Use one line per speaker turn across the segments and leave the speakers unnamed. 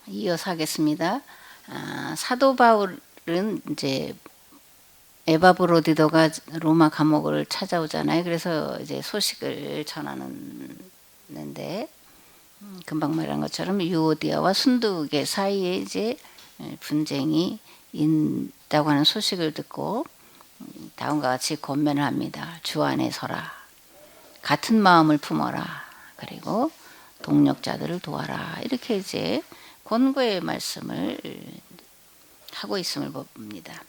이어서 하겠습니다. 사도 바울은 이제 에바브로디도가 로마 감옥을 찾아오잖아요. 그래서 이제 소식을 전하는데 금방 말한 것처럼 유오디아와 순두계 사이에 이제 분쟁이 있다고 하는 소식을 듣고 다음과 같이 권면을 합니다. 주 안에 서라. 같은 마음을 품어라. 그리고 동력자들을 도와라. 이렇게 이제 권고의 말씀을 하고 있음을 봅니다.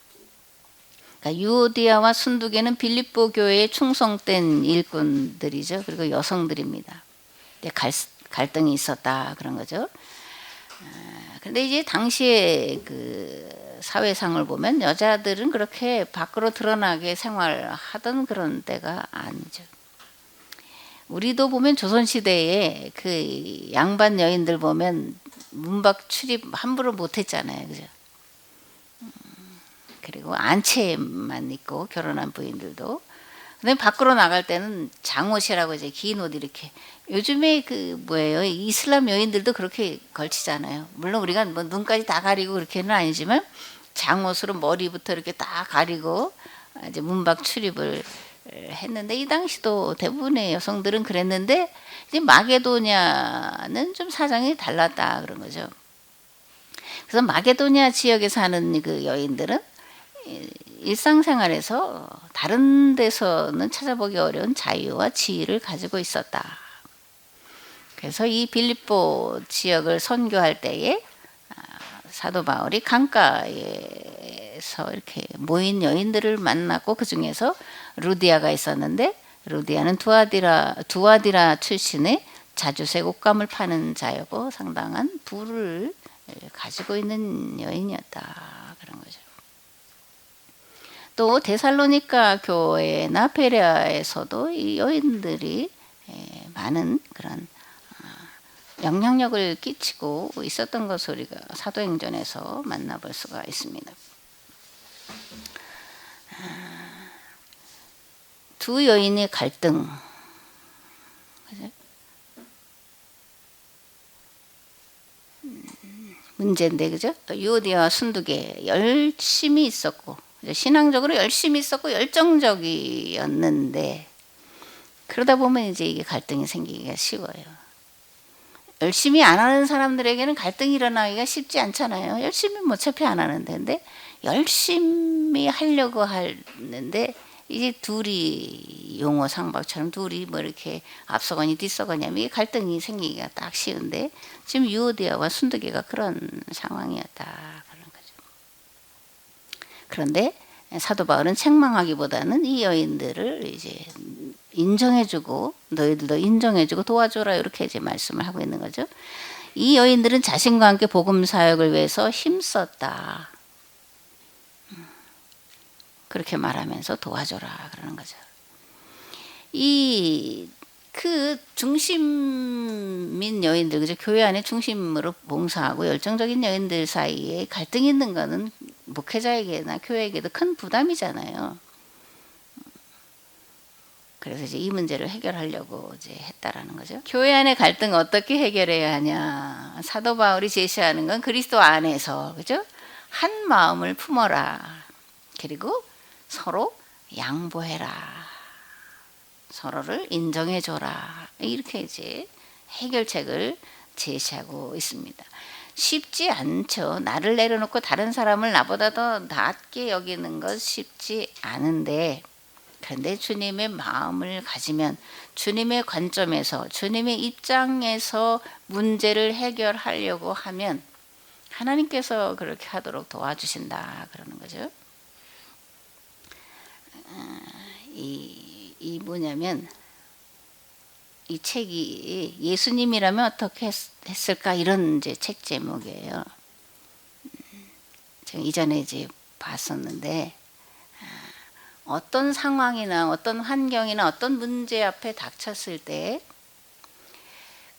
그러니까 유오디아와 순두계는 빌립보 교회에 충성된 일꾼들이죠. 그리고 여성들입니다. 갈등이 있었다 그런 거죠. 그런데 이제 당시에 그 사회상을 보면 여자들은 그렇게 밖으로 드러나게 생활하던 그런 때가 아니죠. 우리도 보면 조선시대에 그 양반 여인들 보면 문밖 출입 함부로 못했잖아요. 그죠? 그리고 안채만 입고 결혼한 부인들도. 근데 밖으로 나갈 때는 장옷이라고 이제 긴 옷 이렇게. 요즘에 그 뭐예요? 이슬람 여인들도 그렇게 걸치잖아요. 물론 우리가 뭐 눈까지 다 가리고 그렇게는 아니지만 장옷으로 머리부터 이렇게 다 가리고 이제 문밖 출입을 했는데 이 당시도 대부분의 여성들은 그랬는데 이제 마게도냐는 좀 사정이 달랐다 그런 거죠. 그래서 마게도냐 지역에 사는 그 여인들은 일상생활에서 다른 데서는 찾아보기 어려운 자유와 지위를 가지고 있었다. 그래서 이 빌립보 지역을 선교할 때에 사도 바울이 강가에서 이렇게 모인 여인들을 만났고 그 중에서 루디아가 있었는데 루디아는 두아디라 출신의 자주색 옷감을 파는 자였고 상당한 부를 가지고 있는 여인이었다 그런 거죠. 또 데살로니가 교회나 베레아에서도 이 여인들이 많은 그런 영향력을 끼치고 있었던 것을 우리가 사도행전에서 만나볼 수가 있습니다. 두 여인의 갈등. 문제인데 그죠? 유오디아와 순두계 열심히 있었고 신앙적으로 열심히 있었고 열정적이었는데 그러다 보면 이제 이게 갈등이 생기기가 쉬워요. 열심히 안 하는 사람들에게는 갈등이 일어나기가 쉽지 않잖아요. 열심히 어차피 안 하는데 근데 열심히 하려고 하는데 이제 둘이 용어 상박처럼 둘이 뭐 이렇게 앞서거니 뒤서거니 하면 이게 갈등이 생기기가 딱 쉬운데 지금 유오디아와 순두계가 그런 상황이었다 그런 거죠. 그런데 사도 바울은 책망하기보다는 이 여인들을 이제 인정해주고 너희들도 인정해주고 도와줘라 이렇게 이제 말씀을 하고 있는 거죠. 이 여인들은 자신과 함께 복음 사역을 위해서 힘썼다. 그렇게 말하면서 도와줘라 그러는 거죠. 그 중심인 여인들, 그죠? 교회 안에 중심으로 봉사하고 열정적인 여인들 사이에 갈등이 있는 거는 목회자에게나 교회에게도 큰 부담이잖아요. 그래서 이제 이 문제를 해결하려고 이제 했다라는 거죠. 교회 안의 갈등 어떻게 해결해야 하냐? 사도 바울이 제시하는 건 그리스도 안에서, 그죠? 한 마음을 품어라. 그리고 서로 양보해라. 서로를 인정해줘라. 이렇게 이제 해결책을 제시하고 있습니다. 쉽지 않죠. 나를 내려놓고 다른 사람을 나보다 더 낮게 여기는 것 쉽지 않은데 그런데 주님의 마음을 가지면 주님의 관점에서 주님의 입장에서 문제를 해결하려고 하면 하나님께서 그렇게 하도록 도와주신다 그러는 거죠. 이 뭐냐면 이 책이 예수님이라면 어떻게 했을까 이런 이제 책 제목이에요. 제가 이전에 이제 봤었는데 어떤 상황이나 어떤 환경이나 어떤 문제 앞에 닥쳤을 때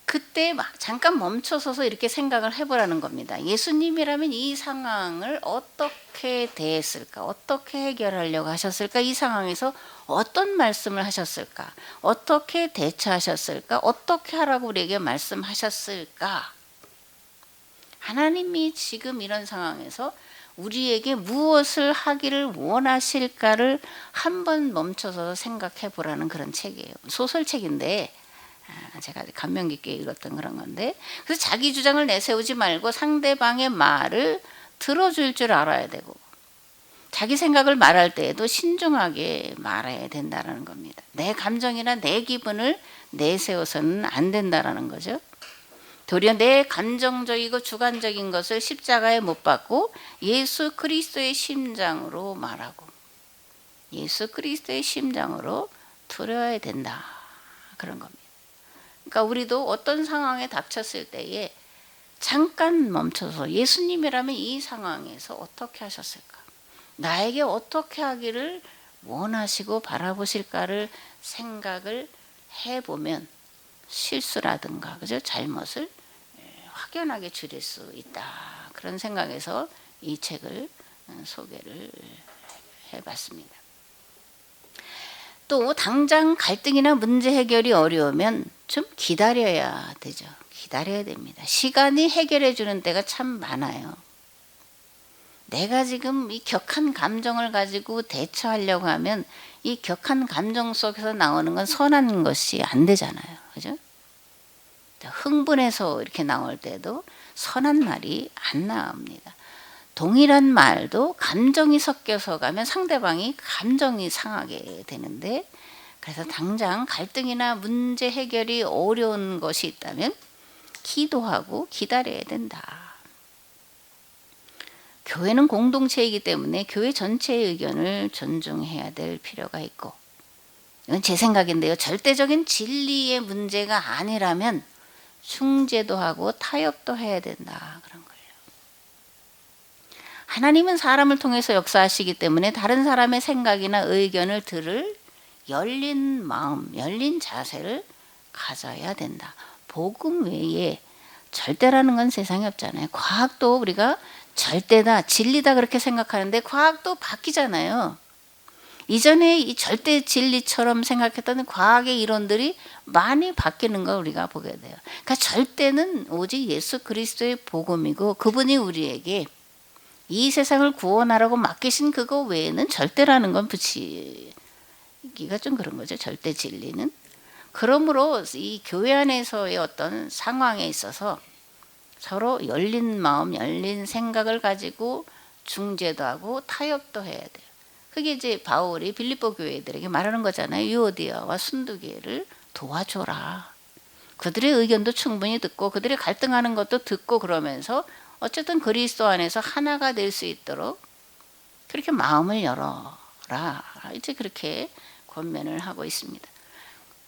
그때 막 잠깐 멈춰서서 이렇게 생각을 해보라는 겁니다. 예수님이라면 이 상황을 어떻게 대했을까? 어떻게 해결하려고 하셨을까? 이 상황에서 어떤 말씀을 하셨을까? 어떻게 대처하셨을까? 어떻게 하라고 우리에게 말씀하셨을까? 하나님이 지금 이런 상황에서 우리에게 무엇을 하기를 원하실까를 한번 멈춰서 생각해 보라는 그런 책이에요. 소설책인데 제가 감명 깊게 읽었던 그런 건데, 그래서 자기 주장을 내세우지 말고 상대방의 말을 들어줄 줄 알아야 되고, 자기 생각을 말할 때에도 신중하게 말해야 된다는 겁니다. 내 감정이나 내 기분을 내세워서는 안 된다는 거죠. 도리어 내 감정적이고 주관적인 것을 십자가에 못 박고 예수 그리스도의 심장으로 말하고 예수 그리스도의 심장으로 들어야 된다, 그런 겁니다. 그러니까 우리도 어떤 상황에 닥쳤을 때에 잠깐 멈춰서 예수님이라면 이 상황에서 어떻게 하셨을까? 나에게 어떻게 하기를 원하시고 바라보실까를 생각을 해보면 실수라든가, 그죠? 잘못을 확연하게 줄일 수 있다. 그런 생각에서 이 책을 소개를 해봤습니다. 또 당장 갈등이나 문제 해결이 어려우면 좀 기다려야 되죠. 기다려야 됩니다. 시간이 해결해 주는 때가 참 많아요. 내가 지금 이 격한 감정을 가지고 대처하려고 하면 이 격한 감정 속에서 나오는 건 선한 것이 안 되잖아요. 그죠? 흥분해서 이렇게 나올 때도 선한 말이 안 나옵니다. 동일한 말도 감정이 섞여서 가면 상대방이 감정이 상하게 되는데, 그래서 당장 갈등이나 문제 해결이 어려운 것이 있다면 기도하고 기다려야 된다. 교회는 공동체이기 때문에 교회 전체의 의견을 존중해야 될 필요가 있고, 이건 제 생각인데요, 절대적인 진리의 문제가 아니라면 중재도 하고 타협도 해야 된다, 그런 거예요. 하나님은 사람을 통해서 역사하시기 때문에 다른 사람의 생각이나 의견을 들을 열린 마음, 열린 자세를 가져야 된다. 복음 외에 절대라는 건 세상에 없잖아요. 과학도 우리가 절대다, 진리다 그렇게 생각하는데 과학도 바뀌잖아요. 이전에 이 절대 진리처럼 생각했던 과학의 이론들이 많이 바뀌는 걸 우리가 보게 돼요. 그러니까 절대는 오직 예수 그리스도의 복음이고, 그분이 우리에게 이 세상을 구원하라고 맡기신 그거 외에는 절대라는 건 붙이기가 좀 그런 거죠. 절대 진리는. 그러므로 이 교회 안에서의 어떤 상황에 있어서 서로 열린 마음, 열린 생각을 가지고 중재도 하고 타협도 해야 돼요. 그게 이제 바울이 빌립보 교회들에게 말하는 거잖아요. 유오디아와 순두계를 도와줘라. 그들의 의견도 충분히 듣고 그들이 갈등하는 것도 듣고, 그러면서 어쨌든 그리스도 안에서 하나가 될 수 있도록 그렇게 마음을 열어라. 이제 그렇게 권면을 하고 있습니다.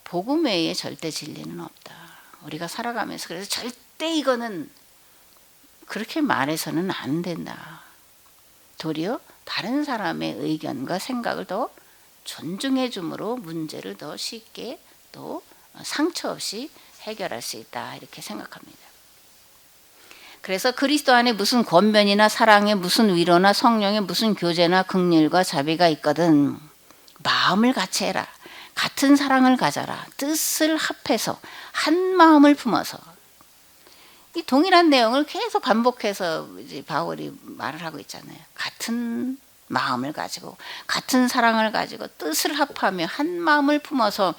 복음 외에 절대 진리는 없다. 우리가 살아가면서 그래서 절대 이거는 그렇게 말해서는 안 된다. 도리어 다른 사람의 의견과 생각을 더 존중해 줌으로 문제를 더 쉽게 또 상처 없이 해결할 수 있다, 이렇게 생각합니다. 그래서 그리스도 안에 무슨 권면이나 사랑에 무슨 위로나 성령에 무슨 교제나 긍휼과 자비가 있거든 마음을 같이 해라. 같은 사랑을 가져라. 뜻을 합해서 한 마음을 품어서. 이 동일한 내용을 계속 반복해서 이제 바울이 말을 하고 있잖아요. 같은 마음을 가지고 같은 사랑을 가지고 뜻을 합하며 한 마음을 품어서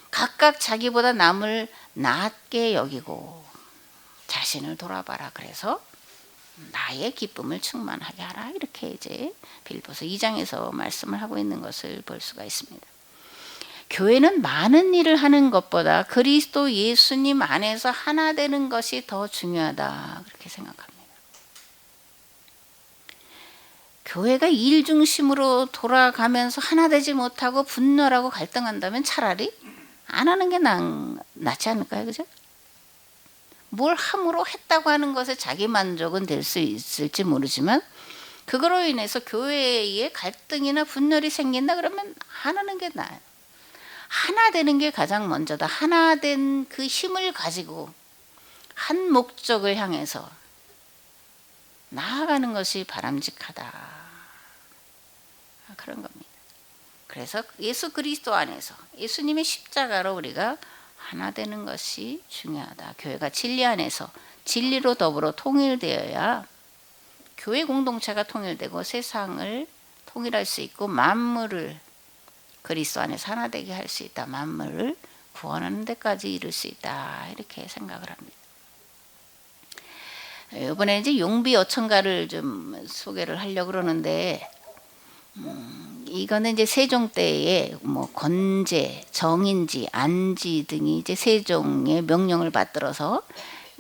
각각 자기보다 남을 낮게 여기고 자신을 돌아봐라. 그래서 나의 기쁨을 충만하게 하라. 이렇게 이제 빌립보서 2장에서 말씀을 하고 있는 것을 볼 수가 있습니다. 교회는 많은 일을 하는 것보다 그리스도 예수님 안에서 하나 되는 것이 더 중요하다, 그렇게 생각합니다. 교회가 일 중심으로 돌아가면서 하나 되지 못하고 분열하고 갈등한다면 차라리 안 하는 게 낫지 않을까요? 그죠? 뭘 함으로 했다고 하는 것에 자기 만족은 될 수 있을지 모르지만 그거로 인해서 교회에 갈등이나 분열이 생긴다 그러면 안 하는 게 나아요. 하나 되는 게 가장 먼저다. 하나 된 그 힘을 가지고 한 목적을 향해서 나아가는 것이 바람직하다. 그런 겁니다. 그래서 예수 그리스도 안에서 예수님의 십자가로 우리가 하나 되는 것이 중요하다. 교회가 진리 안에서 진리로 더불어 통일되어야 교회 공동체가 통일되고 세상을 통일할 수 있고 만물을 그리스도 안에서 하나 되게 할 수 있다. 만물을 구원하는 데까지 이룰 수 있다. 이렇게 생각을 합니다. 이번에 이제 용비 어천가를 좀 소개를 하려고 그러는데, 이거는 이제 세종 때에 뭐 건제, 정인지, 안지 등이 이제 세종의 명령을 받들어서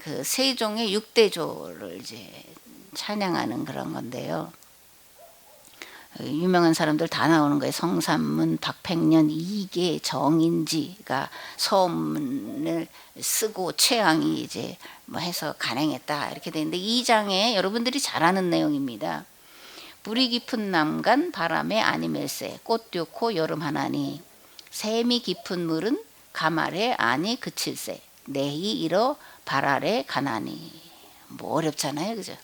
그 세종의 6대조를 이제 찬양하는 그런 건데요. 유명한 사람들 다 나오는 거예요. 성삼문, 박팽년, 이계, 정인지가 서문을 쓰고 최양이 이제 뭐 해서 간행했다 이렇게 되는데, 이 장에 여러분들이 잘 아는 내용입니다. 뿌리 깊은 남간 바람에 아니멜세 꽃 띄고 여름 하나니 샘이 깊은 물은 가말에 아니 그칠세 내이 이러 발 아래 가나니. 뭐 어렵잖아요, 그죠?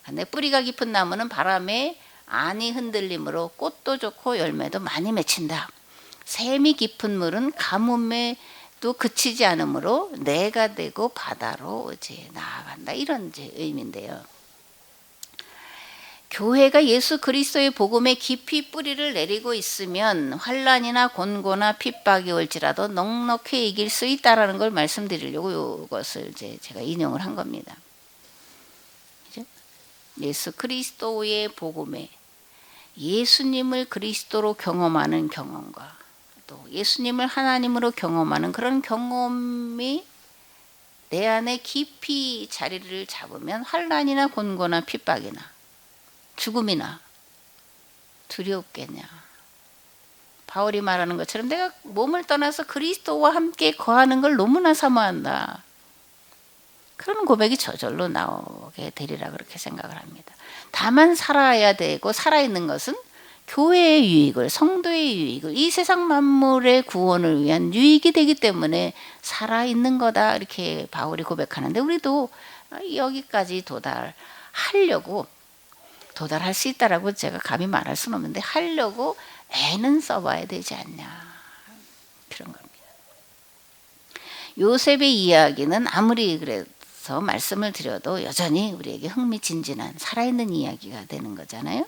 근데 뿌리가 깊은 나무는 바람에 안이 흔들림으로 꽃도 좋고 열매도 많이 맺힌다. 샘이 깊은 물은 가뭄에도 그치지 않으므로 내가 되고 바다로 이제 나아간다. 이런 이제 의미인데요. 교회가 예수 그리스도의 복음에 깊이 뿌리를 내리고 있으면 환난이나 곤고나 핍박이 올지라도 넉넉히 이길 수 있다라는 걸 말씀드리려고 이것을 이제 제가 인용을 한 겁니다. 예수 그리스도의 복음에 예수님을 그리스도로 경험하는 경험과 또 예수님을 하나님으로 경험하는 그런 경험이 내 안에 깊이 자리를 잡으면 환난이나 곤고나 핍박이나 죽음이나 두렵겠냐. 바울이 말하는 것처럼 내가 몸을 떠나서 그리스도와 함께 거하는 걸 너무나 사모한다. 그런 고백이 저절로 나오게 되리라 그렇게 생각을 합니다. 다만 살아야 되고 살아있는 것은 교회의 유익을, 성도의 유익을, 이 세상 만물의 구원을 위한 유익이 되기 때문에 살아있는 거다 이렇게 바울이 고백하는데, 우리도 여기까지 도달할 수 있다라고 제가 감히 말할 수는 없는데 하려고 애는 써봐야 되지 않냐, 그런 겁니다. 요셉의 이야기는 아무리 그래서 말씀을 드려도 여전히 우리에게 흥미진진한 살아있는 이야기가 되는 거잖아요.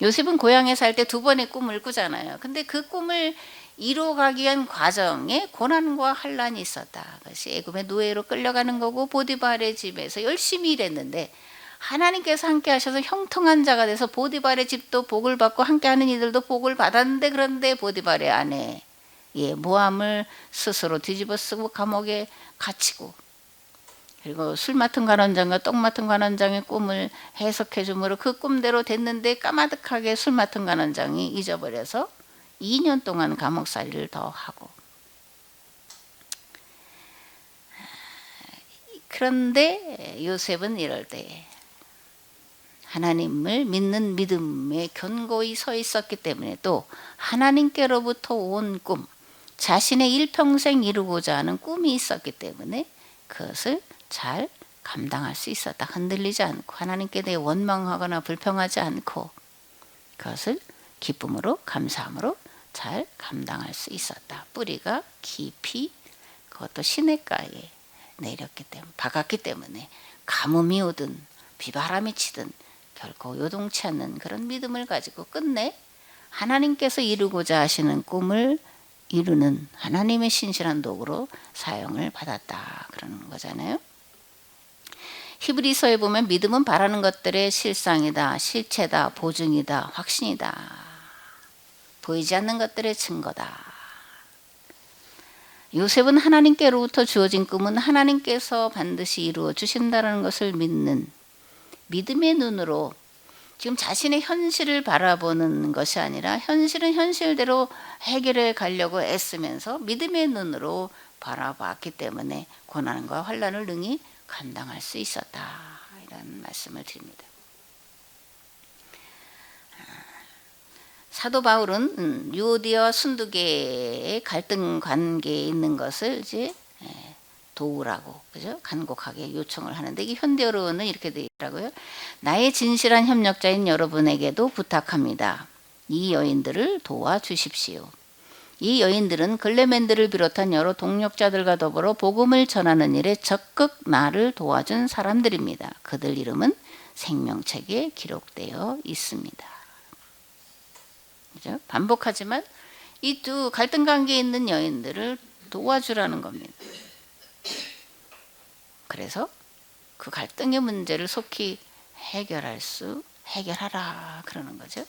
요셉은 고향에 살 때 2번의 꿈을 꾸잖아요. 근데 그 꿈을 이루어가기 위한 과정에 고난과 환난이 있었다. 그것이 애굽의 노예로 끌려가는 거고 보디발의 집에서 열심히 일했는데 하나님께서 함께 하셔서 형통한 자가 돼서 보디발의 집도 복을 받고 함께하는 이들도 복을 받았는데, 그런데 보디발의 아내 모함을 스스로 뒤집어 쓰고 감옥에 갇히고, 그리고 술 맡은 관원장과 떡 맡은 관원장의 꿈을 해석해 주므로 그 꿈대로 됐는데 까마득하게 술 맡은 관원장이 잊어버려서 2년 동안 감옥살이를 더 하고, 그런데 요셉은 이럴 때 하나님을 믿는 믿음에 견고히 서 있었기 때문에, 또 하나님께로부터 온 꿈, 자신의 일평생 이루고자 하는 꿈이 있었기 때문에 그것을 잘 감당할 수 있었다. 흔들리지 않고 하나님께 대해 원망하거나 불평하지 않고 그것을 기쁨으로 감사함으로 잘 감당할 수 있었다. 뿌리가 깊이, 그것도 시냇가에 내렸기 때문에, 박았기 때문에 가뭄이 오든 비바람이 치든 결코 요동치 않는 그런 믿음을 가지고 끝내 하나님께서 이루고자 하시는 꿈을 이루는 하나님의 신실한 도구로 사용을 받았다, 그러는 거잖아요. 히브리서에 보면 믿음은 바라는 것들의 실상이다, 실체다, 보증이다, 확신이다, 보이지 않는 것들의 증거다. 요셉은 하나님께로부터 주어진 꿈은 하나님께서 반드시 이루어 주신다는 것을 믿는 믿음의 눈으로 지금 자신의 현실을 바라보는 것이 아니라 현실은 현실대로 해결해 가려고 애쓰면서 믿음의 눈으로 바라봤기 때문에 고난과 환난을 능히 감당할 수 있었다, 이런 말씀을 드립니다. 사도 바울은 유오디아와 순두계의 갈등 관계에 있는 것을 이제 도우라고, 그죠? 간곡하게 요청을 하는데, 이게 현대어로는 이렇게 되어 있더라고요. 나의 진실한 협력자인 여러분에게도 부탁합니다. 이 여인들을 도와주십시오. 이 여인들은 글레멘드를 비롯한 여러 동력자들과 더불어 복음을 전하는 일에 적극 나를 도와준 사람들입니다. 그들 이름은 생명책에 기록되어 있습니다. 그죠? 반복하지만 이 두 갈등 관계에 있는 여인들을 도와주라는 겁니다. 그래서 그 갈등의 문제를 속히 해결하라 그러는 거죠.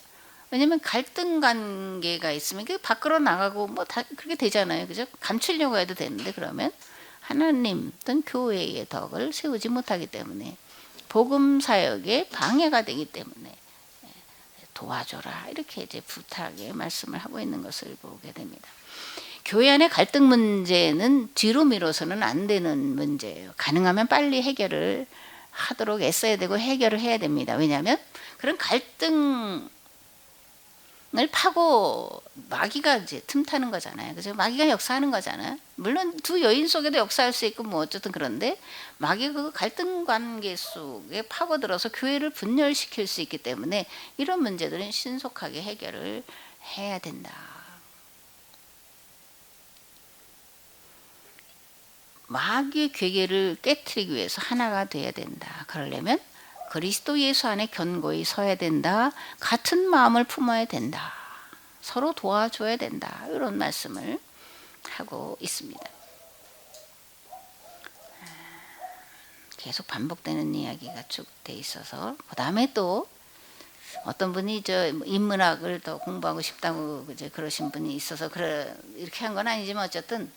왜냐면 갈등 관계가 있으면 그 밖으로 나가고 뭐 다 그렇게 되잖아요. 그죠? 감추려고 해도 되는데, 그러면 하나님 또는 교회의 덕을 세우지 못하기 때문에, 복음 사역에 방해가 되기 때문에 도와줘라, 이렇게 이제 부탁의 말씀을 하고 있는 것을 보게 됩니다. 교회 안의 갈등 문제는 뒤로 미뤄서는 안 되는 문제예요. 가능하면 빨리 해결을 하도록 애써야 되고 해결을 해야 됩니다. 왜냐하면 그런 갈등을 파고 마귀가 이제 틈타는 거잖아요. 그죠? 마귀가 역사하는 거잖아요. 물론 두 여인 속에도 역사할 수 있고 뭐 어쨌든 그런데, 마귀가 그 갈등 관계 속에 파고들어서 교회를 분열시킬 수 있기 때문에 이런 문제들은 신속하게 해결을 해야 된다. 마귀의 괴계를 깨트리기 위해서 하나가 돼야 된다. 그러려면 그리스도 예수 안에 견고히 서야 된다. 같은 마음을 품어야 된다. 서로 도와줘야 된다. 이런 말씀을 하고 있습니다. 계속 반복되는 이야기가 쭉 돼 있어서, 그 다음에 또 어떤 분이 저 인문학을 더 공부하고 싶다고 이제 그러신 분이 있어서 이렇게 한 건 아니지만, 어쨌든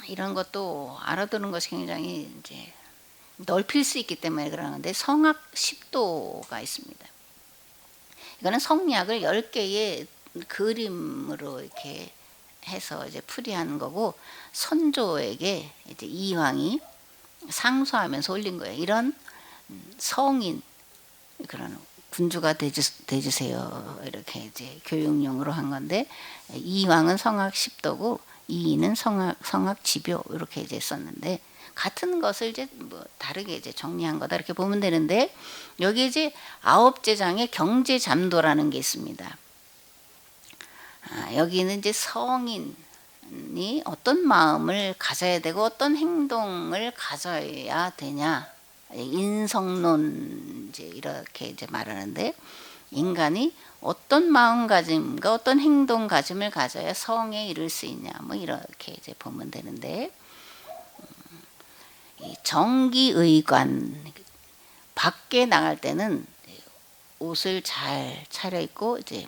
이런 것도 알아두는 것이 굉장히 이제 넓힐 수 있기 때문에 그러는데, 성학 10도가 있습니다. 이거는 성리학을 10개의 그림으로 이렇게 해서 이제 풀이하는 거고, 선조에게 이제 이황이 상소하면서 올린 거예요. 이런 성인, 그런 군주가 되주세요, 이렇게 이제 교육용으로 한 건데, 이황은 성학 10도고 이인은 성학 지묘, 이렇게 이제 썼는데, 같은 것을 이제 뭐 다르게 이제 정리한 거다, 이렇게 보면 되는데, 여기 이제 9째 장에 경제 잠도라는 게 있습니다. 여기는 이제 성인이 어떤 마음을 가져야 되고 어떤 행동을 가져야 되냐, 인성론 이제 이렇게 이제 말하는데, 인간이 어떤 마음가짐과 어떤 행동가짐을 가져야 성에 이를 수 있냐, 뭐 이렇게 이제 보면 되는데, 이 정기의관, 밖에 나갈 때는 옷을 잘 차려입고 이제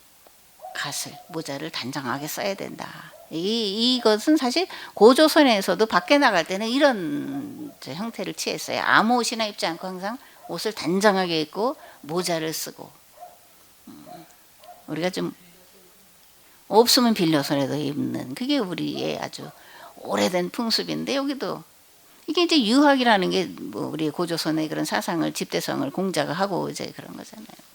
모자를 단정하게 써야 된다. 이것은 사실 고조선에서도 밖에 나갈 때는 이런 형태를 취했어요. 아무 옷이나 입지 않고 항상 옷을 단정하게 입고 모자를 쓰고, 우리가 좀 없으면 빌려서라도 입는, 그게 우리의 아주 오래된 풍습인데, 여기도 이게 이제 유학이라는 게 뭐 우리 고조선의 그런 사상을, 집대성을 공작하고 이제 그런 거잖아요.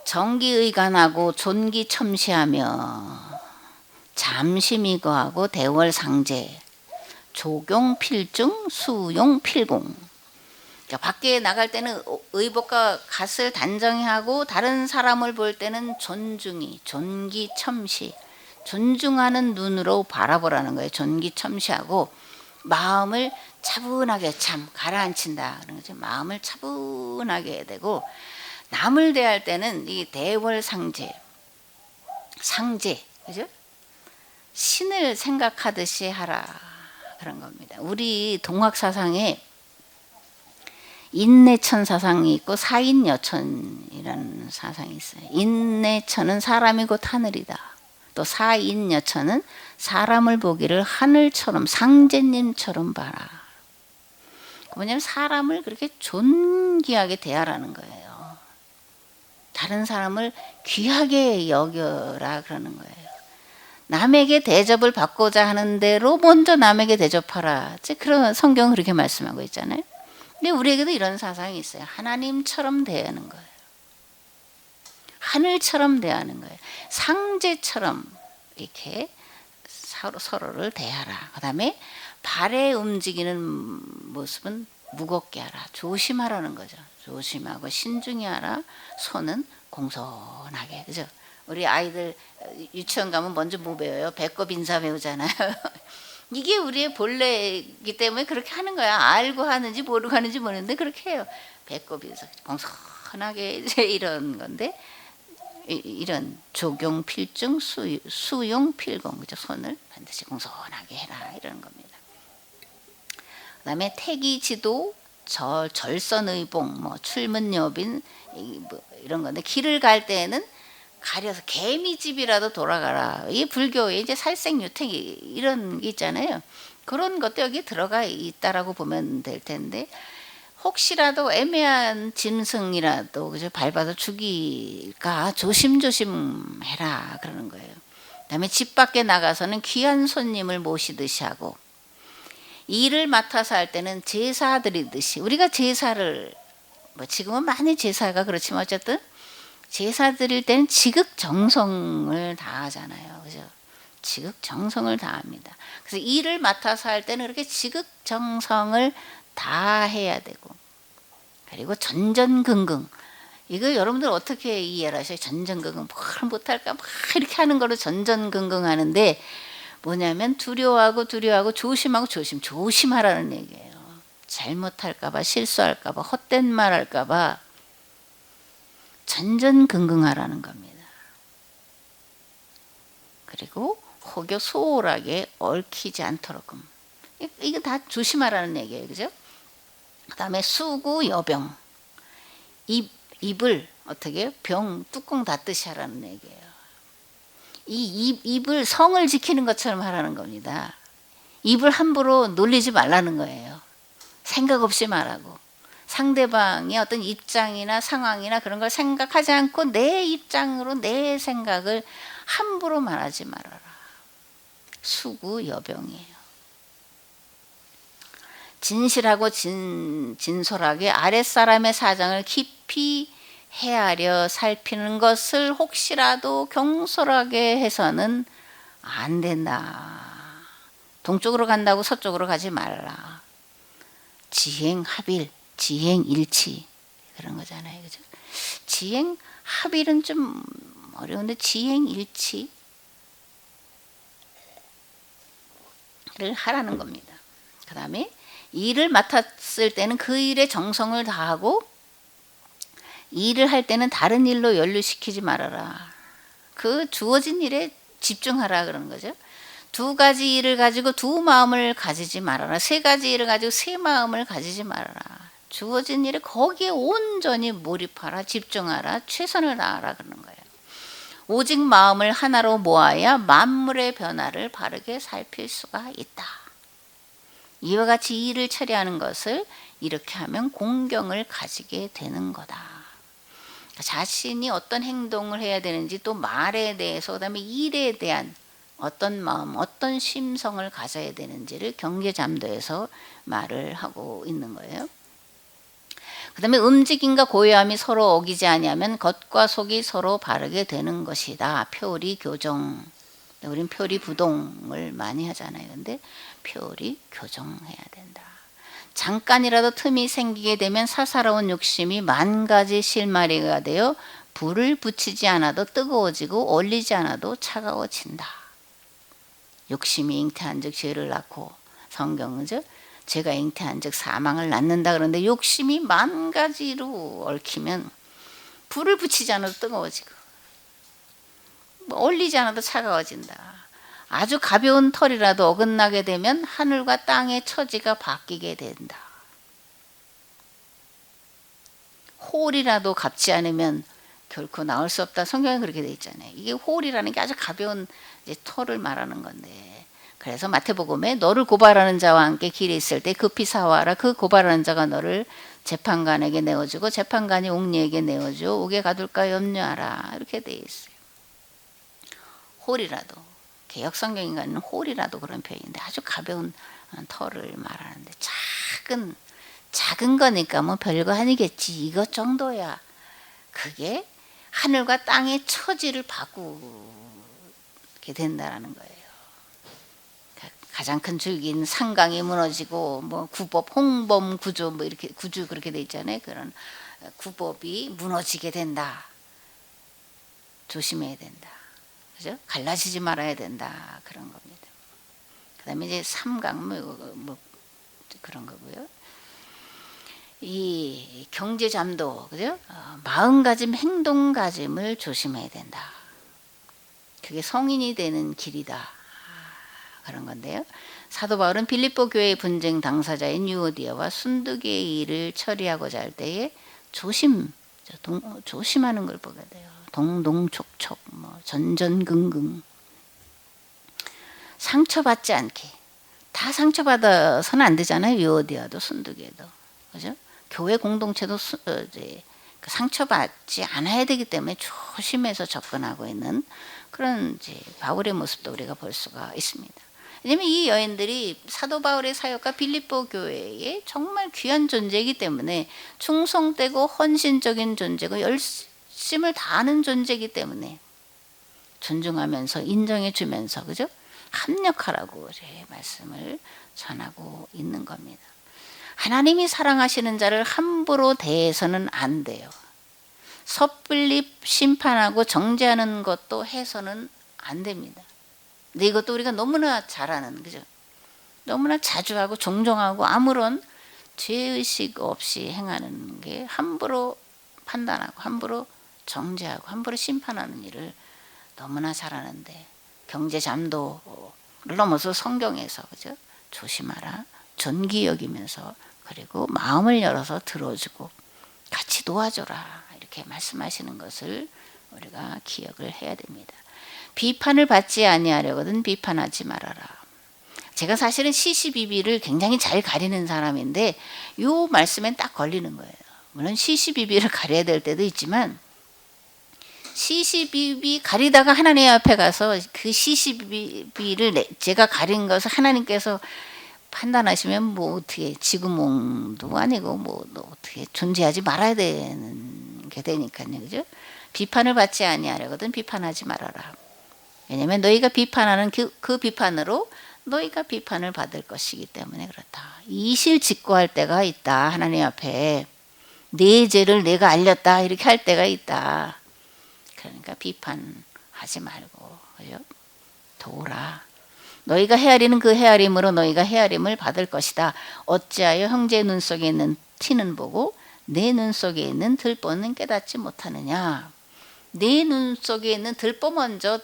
정기의관하고 존기첨시하며 잠시미거하고 대월상제, 조경필중, 수용필공. 그러니까 밖에 나갈 때는 의복과 갓을 단정히 하고, 다른 사람을 볼 때는 존기첨시, 존중하는 눈으로 바라보라는 거예요. 존기첨시하고 마음을 차분하게 참 가라앉힌다 그런 거죠. 마음을 차분하게 해야 되고, 남을 대할 때는 이 대월상제, 그죠? 신을 생각하듯이 하라, 그런 겁니다. 우리 동학 사상에 인내천 사상이 있고 사인여천이라는 사상이 있어요. 인내천은 사람이 곧 하늘이다. 또 사인여천은 사람을 보기를 하늘처럼, 상제님처럼 봐라. 뭐냐면 사람을 그렇게 존귀하게 대하라는 거예요. 다른 사람을 귀하게 여겨라, 그러는 거예요. 남에게 대접을 받고자 하는 대로 먼저 남에게 대접하라. 그런 성경은 그렇게 말씀하고 있잖아요. 근데 우리에게도 이런 사상이 있어요. 하나님처럼 대하는 거예요. 하늘처럼 대하는 거예요. 상제처럼 이렇게 서로를 대하라. 그 다음에 발에 움직이는 모습은 무겁게 하라. 조심하라는 거죠. 조심하고 신중히 하라. 손은 공손하게. 그죠? 우리 아이들 유치원 가면 먼저 뭐 배워요? 배꼽 인사 배우잖아요. 이게 우리의 본래이기 때문에 그렇게 하는 거야. 알고 하는지 모르고 하는지 모르는데 그렇게 해요. 배꼽 인사 공손하게 이제 이런 건데, 이런 조경 필중 수용 필공, 그죠? 손을 반드시 공손하게 해라 이런 겁니다. 그다음에 태기지도 절선의봉, 뭐 출문여빈 뭐 이런 건데, 길을 갈 때는 가려서 개미집이라도 돌아가라. 이 불교에 이제 살생유택 이런 게 있잖아요. 그런 것도 여기 들어가 있다라고 보면 될 텐데, 혹시라도 애매한 짐승이라도 그죠? 밟아서 죽일까 조심조심 해라 그러는 거예요. 그다음에 집 밖에 나가서는 귀한 손님을 모시듯이 하고, 일을 맡아서 할 때는 제사 드리듯이, 우리가 제사를 뭐 지금은 많이 제사가 그렇지만 어쨌든 제사 드릴 때는 지극정성을 다하잖아요. 그죠? 지극정성을 다합니다. 그래서 일을 맡아서 할 때는 그렇게 지극정성을 다해야 되고, 그리고 전전긍긍, 이거 여러분들 어떻게 이해를 하셔요? 전전긍긍, 뭘 못할까 막 이렇게 하는 거로 전전긍긍 하는데, 뭐냐면 두려워하고 조심하라는 얘기예요. 잘못할까봐, 실수할까봐, 헛된 말 할까봐 전전긍긍하라는 겁니다. 그리고 혹여 소홀하게 얽히지 않도록, 이거 다 조심하라는 얘기예요. 그죠? 그 다음에 수구 여병, 입을 어떻게 병 뚜껑 닫듯이 하라는 얘기예요. 이 입을 성을 지키는 것처럼 하라는 겁니다. 입을 함부로 놀리지 말라는 거예요. 생각 없이 말하고, 상대방의 어떤 입장이나 상황이나 그런 걸 생각하지 않고 내 입장으로 내 생각을 함부로 말하지 말아라. 수구 여병이에요. 진실하고 진솔하게 아랫사람의 사정을 깊이 헤아려 살피는 것을 혹시라도 경솔하게 해서는 안 된다. 동쪽으로 간다고 서쪽으로 가지 말라. 지행합일, 지행일치 그런 거잖아요. 그죠? 지행합일은 좀 어려운데 지행일치를 하라는 겁니다. 그 다음에 일을 맡았을 때는 그 일에 정성을 다하고, 일을 할 때는 다른 일로 연루시키지 말아라. 그 주어진 일에 집중하라 그러는 거죠. 두 가지 일을 가지고 두 마음을 가지지 말아라. 세 가지 일을 가지고 세 마음을 가지지 말아라. 주어진 일에 거기에 온전히 몰입하라. 집중하라. 최선을 다하라 그러는 거예요. 오직 마음을 하나로 모아야 만물의 변화를 바르게 살필 수가 있다. 이와 같이 일을 처리하는 것을 이렇게 하면 공경을 가지게 되는 거다. 자신이 어떤 행동을 해야 되는지, 또 말에 대해서, 그다음에 일에 대한 어떤 마음, 어떤 심성을 가져야 되는지를 경계잠도에서 말을 하고 있는 거예요. 그 다음에 움직임과 고요함이 서로 어기지 아니하면 겉과 속이 서로 바르게 되는 것이다. 표리 교정. 우린 표리 부동을 많이 하잖아요. 근데 표리 교정해야 된다. 잠깐이라도 틈이 생기게 되면 사사로운 욕심이 만 가지 실마리가 되어 불을 붙이지 않아도 뜨거워지고 올리지 않아도 차가워진다. 욕심이 잉태한 즉 죄를 낳고, 성경은 죄가 잉태한 즉 사망을 낳는다. 그런데 욕심이 만 가지로 얽히면 불을 붙이지 않아도 뜨거워지고 올리지 않아도 차가워진다. 아주 가벼운 털이라도 어긋나게 되면 하늘과 땅의 처지가 바뀌게 된다. 홀이라도 갚지 않으면 결코 나올 수 없다. 성경에 그렇게 돼 있잖아요. 이게 홀이라는 게 아주 가벼운 이제 털을 말하는 건데, 그래서 마태복음에 너를 고발하는 자와 함께 길에 있을 때 급히 사와라. 그 고발하는 자가 너를 재판관에게 내어주고 재판관이 옥리에게 내어줘 옥에 가둘까 염려하라. 이렇게 돼 있어요. 홀이라도, 개역 성경인가는 홀이라도 그런 표현인데 아주 가벼운 털을 말하는데, 작은 거니까 뭐 별거 아니겠지 이것 정도야. 그게 하늘과 땅의 처지를 바꾸게 된다라는 거예요. 가장 큰 줄기인 상강이 무너지고 뭐 구법 홍범 구조 뭐 이렇게 구주 그렇게 돼 있잖아요. 그런 구법이 무너지게 된다. 조심해야 된다. 그죠? 갈라지지 말아야 된다. 그런 겁니다. 그다음에 이제 삼강 뭐 그런 거고요. 이 경제잠도 그죠? 마음가짐, 행동가짐을 조심해야 된다. 그게 성인이 되는 길이다. 그런 건데요. 사도 바울은 빌립보 교회의 분쟁 당사자인 유오디아와 순두개의 일을 처리하고자 할 때에 조심하는 걸 보게 돼요. 동동촉촉, 뭐 전전긍긍, 상처받지 않게. 다 상처받아서는 안 되잖아요. 유오디아도 순두개도, 그죠? 교회 공동체도 이제 상처받지 않아야 되기 때문에 조심해서 접근하고 있는 그런 이제 바울의 모습도 우리가 볼 수가 있습니다. 왜냐하면 이 여인들이 사도 바울의 사역과 빌립보 교회에 정말 귀한 존재이기 때문에 충성되고 헌신적인 존재고 열심을 다하는 존재이기 때문에 존중하면서 인정해 주면서 그죠? 합력하라고 이제 말씀을 전하고 있는 겁니다. 하나님이 사랑하시는 자를 함부로 대해서는 안 돼요. 섣불리 심판하고 정죄하는 것도 해서는 안 됩니다. 근데 이것도 우리가 너무나 잘 아는, 그죠? 너무나 자주 하고 종종 하고 아무런 죄의식 없이 행하는 게 함부로 판단하고 함부로 정죄하고 함부로 심판하는 일을 너무나 잘하는데 경제잠도를 넘어서 성경에서 그죠? 조심하라. 존귀 여기면서 그리고 마음을 열어서 들어주고 같이 도와줘라. 이렇게 말씀하시는 것을 우리가 기억을 해야 됩니다. 비판을 받지 아니하려거든 비판하지 말아라. 제가 사실은 시시비비를 굉장히 잘 가리는 사람인데 이 말씀엔 딱 걸리는 거예요. 물론 시시비비를 가려야 될 때도 있지만 시시비비 가리다가 하나님 앞에 가서 그 시시비비를 제가 가린 것을 하나님께서 판단하시면 뭐 어떻게 지구몽도 아니고 뭐 어떻게 존재하지 말아야 되는 게 되니까요. 그죠? 비판을 받지 아니하려거든 비판하지 말아라. 왜냐하면 너희가 비판하는 그 비판으로 너희가 비판을 받을 것이기 때문에 그렇다. 이실직고할 때가 있다. 하나님 앞에 내 죄를 내가 알렸다 이렇게 할 때가 있다. 그러니까 비판하지 말고 그죠? 도우라. 너희가 헤아리는 그 헤아림으로 너희가 헤아림을 받을 것이다. 어찌하여 형제의 눈 속에 있는 티는 보고 내 눈 속에 있는 들보는 깨닫지 못하느냐. 내 눈 속에 있는 들보 먼저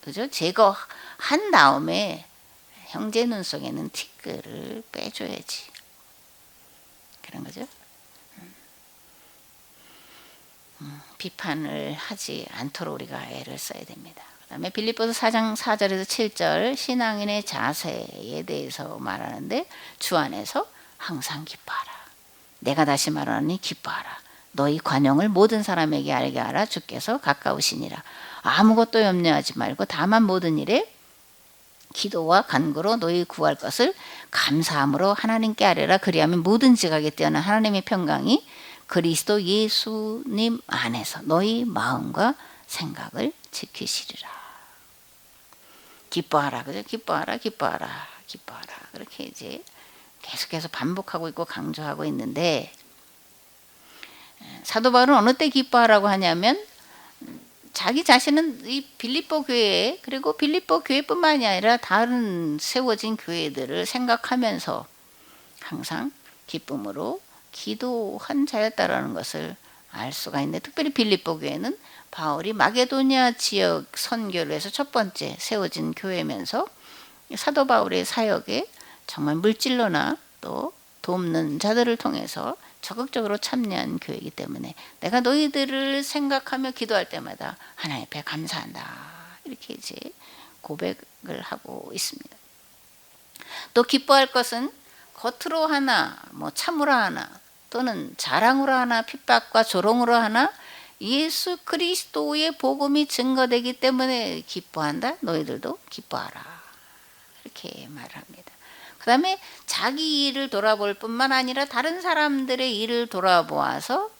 그죠? 제거한 다음에 형제 눈 속에 있는 티끌을 빼줘야지. 그런 거죠. 비판을 하지 않도록 우리가 애를 써야 됩니다. 그 다음에 빌립보서 4장 4절에서 7절 신앙인의 자세에 대해서 말하는데 주 안에서 항상 기뻐하라. 내가 다시 말하니 기뻐하라. 너희 관용을 모든 사람에게 알게 하라. 주께서 가까우시니라. 아무것도 염려하지 말고 다만 모든 일에 기도와 간구로 너희 구할 것을 감사함으로 하나님께 아뢰라. 그리하면 모든 지각에 뛰어난 하나님의 평강이 그리스도 예수님 안에서 너희 마음과 생각을 지키시리라. 기뻐하라. 그죠? 기뻐하라. 기뻐하라. 기뻐하라. 그렇게 이제 계속해서 반복하고 있고 강조하고 있는데 사도 바울은 어느 때 기뻐하라고 하냐면 자기 자신은 이 빌립보 교회 그리고 빌립보 교회뿐만이 아니라 다른 세워진 교회들을 생각하면서 항상 기쁨으로 기도한 자였다라는 것을 알 수가 있는데 특별히 빌립보 교회는 바울이 마게도니아 지역 선교를 해서 첫 번째 세워진 교회면서 사도 바울의 사역에 정말 물질로나 또 돕는 자들을 통해서 적극적으로 참여한 교회이기 때문에 내가 너희들을 생각하며 기도할 때마다 하나님 앞에 감사한다. 이렇게 이제 고백을 하고 있습니다. 또 기뻐할 것은 겉으로 하나, 뭐 참으로 하나, 또는 자랑으로 하나, 핍박과 조롱으로 하나, 예수 그리스도의 복음이 증거되기 때문에 기뻐한다. 너희들도 기뻐하라. 이렇게 말합니다. 그 다음에 자기 일을 돌아볼 뿐만 아니라 다른 사람들의 일을 돌아보아서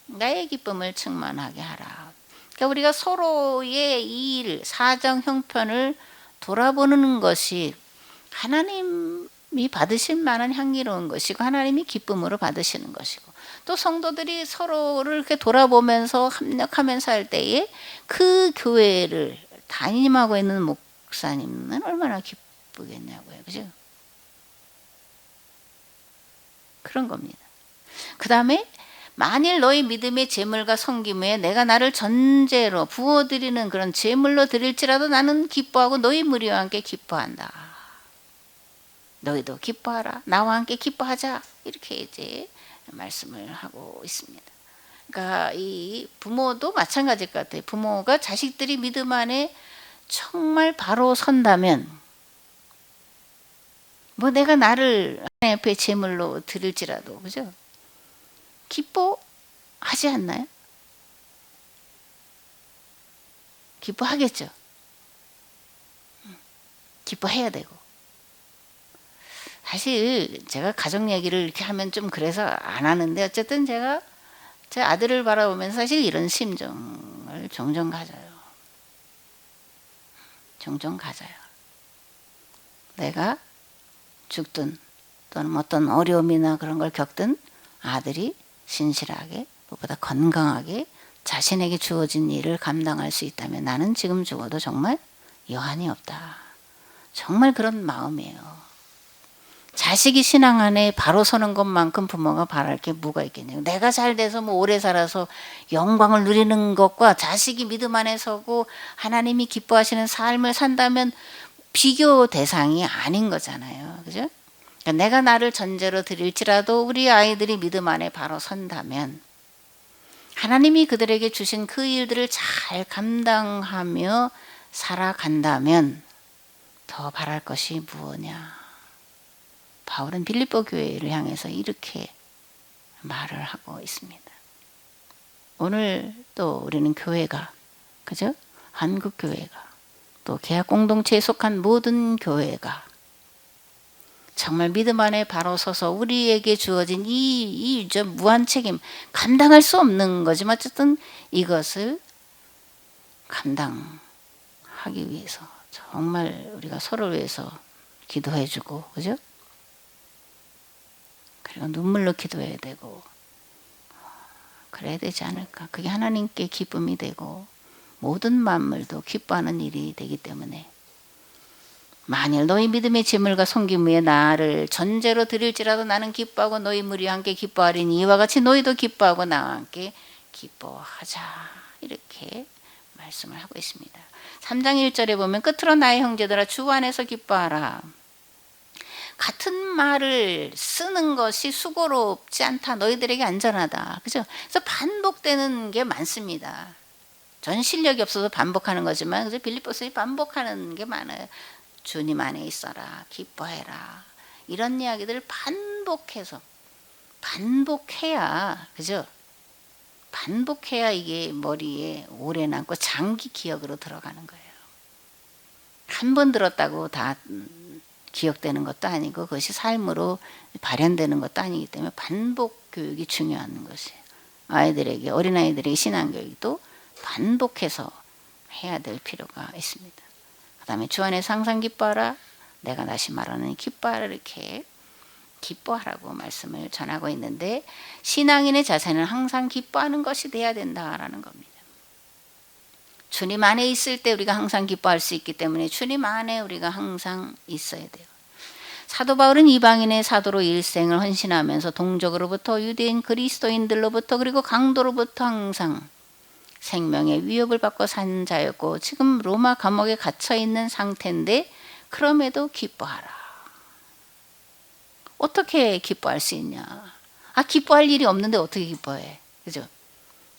나의 기쁨을 충만하게 하라. 그러니까 우리가 서로의 일, 사정, 형편을 돌아보는 것이 하나님이 받으실 만한 향기로운 것이고 하나님이 기쁨으로 받으시는 것이고, 또 성도들이 서로를 이렇게 돌아보면서 합력하면서 할 때에 그 교회를 담임하고 있는 목사님은 얼마나 기쁘겠냐고요. 그죠? 그런 겁니다. 그 다음에 만일 너희 믿음의 제물과 섬김 외에 내가 나를 전제로 부어드리는 그런 제물로 드릴지라도 나는 기뻐하고 너희 무리와 함께 기뻐한다. 너희도 기뻐하라. 나와 함께 기뻐하자. 이렇게 이제 말씀을 하고 있습니다. 그러니까 이 부모도 마찬가지일 것 같아요. 부모가 자식들이 믿음 안에 정말 바로 선다면, 뭐 내가 나를 하나님 앞에 제물로 드릴지라도, 그죠? 기뻐하지 않나요? 기뻐하겠죠. 기뻐해야 되고. 사실 제가 가정 얘기를 이렇게 하면 좀 그래서 안 하는데, 어쨌든 제가 제 아들을 바라보면서 사실 이런 심정을 종종 가져요. 종종 가져요. 내가 죽든 또는 어떤 어려움이나 그런 걸 겪든 아들이 신실하게, 무엇보다 건강하게 자신에게 주어진 일을 감당할 수 있다면 나는 지금 죽어도 정말 여한이 없다. 정말 그런 마음이에요. 자식이 신앙 안에 바로 서는 것만큼 부모가 바랄 게 뭐가 있겠냐고. 내가 잘 돼서 뭐 오래 살아서 영광을 누리는 것과 자식이 믿음 안에 서고 하나님이 기뻐하시는 삶을 산다면 비교 대상이 아닌 거잖아요. 그죠? 그러니까 내가 나를 전제로 드릴지라도 우리 아이들이 믿음 안에 바로 선다면, 하나님이 그들에게 주신 그 일들을 잘 감당하며 살아간다면 더 바랄 것이 무엇냐. 바울은 빌립보 교회를 향해서 이렇게 말을 하고 있습니다. 오늘 또 우리는 교회가, 그죠? 한국 교회가, 또 계약 공동체에 속한 모든 교회가 정말 믿음 안에 바로 서서 우리에게 주어진 이 무한 책임, 감당할 수 없는 거지만 어쨌든 이것을 감당하기 위해서 정말 우리가 서로를 위해서 기도해주고, 그죠? 그리고 눈물로 기도해야 되고 그래야 되지 않을까. 그게 하나님께 기쁨이 되고 모든 만물도 기뻐하는 일이 되기 때문에, 만일 너희 믿음의 제물과 섬김 위에 나를 전제로 드릴지라도 나는 기뻐하고 너희 무리와 함께 기뻐하리니 이와 같이 너희도 기뻐하고 나와 함께 기뻐하자. 이렇게 말씀을 하고 있습니다. 3장 1절에 보면 끝으로 나의 형제들아 주 안에서 기뻐하라. 같은 말을 쓰는 것이 수고롭지 않다. 너희들에게 안전하다. 그죠? 그래서 반복되는 게 많습니다. 전 실력이 없어서 반복하는 거지만, 그래서 빌립보서에 반복하는 게 많아요. 주님 안에 있어라. 기뻐해라. 이런 이야기들을 반복해야, 그죠? 반복해야 이게 머리에 오래 남고 장기 기억으로 들어가는 거예요. 한 번 들었다고 다 기억되는 것도 아니고 그것이 삶으로 발현되는 것도 아니기 때문에 반복 교육이 중요한 것이에요. 아이들에게, 어린아이들에게 신앙교육도 반복해서 해야 될 필요가 있습니다. 그 다음에 주 안에서 항상 기뻐하라. 내가 다시 말하는 기뻐하라. 이렇게 기뻐하라고 말씀을 전하고 있는데, 신앙인의 자세는 항상 기뻐하는 것이 돼야 된다라는 겁니다. 주님 안에 있을 때 우리가 항상 기뻐할 수 있기 때문에 주님 안에 우리가 항상 있어야 돼요. 사도 바울은 이방인의 사도로 일생을 헌신하면서 동족으로부터 유대인 그리스도인들로부터 그리고 강도로부터 항상 생명의 위협을 받고 산 자였고 지금 로마 감옥에 갇혀 있는 상태인데 그럼에도 기뻐하라. 어떻게 기뻐할 수 있냐? 기뻐할 일이 없는데 어떻게 기뻐해? 그죠?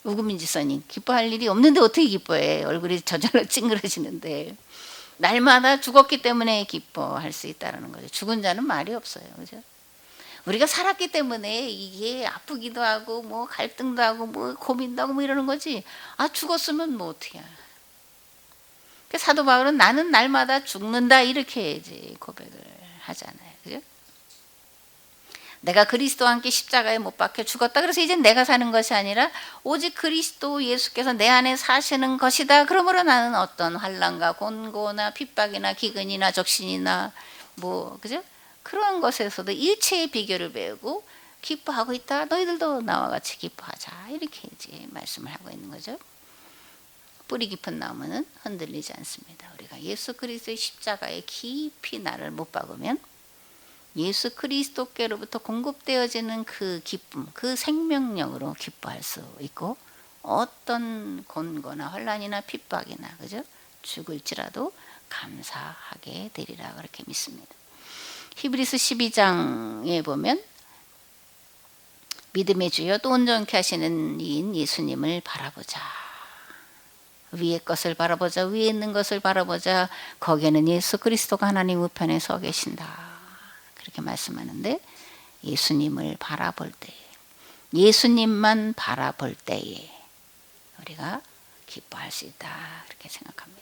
우금민 지사님, 기뻐할 일이 없는데 어떻게 기뻐해? 얼굴이 저절로 찡그러지는데. 날마다 죽었기 때문에 기뻐할 수 있다는 거죠. 죽은 자는 말이 없어요. 그죠? 우리가 살았기 때문에 이게 아프기도 하고 뭐 갈등도 하고 뭐 고민도 하고 뭐 이러는 거지. 죽었으면 뭐 어떻게 해. 사도 바울은 나는 날마다 죽는다 이렇게 이제 고백을 하잖아요. 그죠? 내가 그리스도와 함께 십자가에 못 박혀 죽었다. 그래서 이제 내가 사는 것이 아니라 오직 그리스도 예수께서 내 안에 사시는 것이다. 그러므로 나는 어떤 환난과 곤고나 핍박이나 기근이나 적신이나 그죠? 그런 것에서도 일체의 비결을 배우고 기뻐하고 있다. 너희들도 나와 같이 기뻐하자. 이렇게 이제 말씀을 하고 있는 거죠. 뿌리 깊은 나무는 흔들리지 않습니다. 우리가 예수 그리스도의 십자가에 깊이 나를 못 박으면 예수 그리스도께로부터 공급되어지는 그 기쁨, 그 생명력으로 기뻐할 수 있고 어떤 곤고나 환난이나 핍박이나 그죠? 죽을지라도 감사하게 되리라 그렇게 믿습니다. 히브리서 12장에 보면 믿음의 주여 또 온전케 하시는 이인 예수님을 바라보자. 위의 것을 바라보자. 위에 있는 것을 바라보자. 거기에는 예수 그리스도가 하나님 우편에 서 계신다. 그렇게 말씀하는데 예수님을 바라볼 때, 예수님만 바라볼 때에 우리가 기뻐할 수 있다. 그렇게 생각합니다.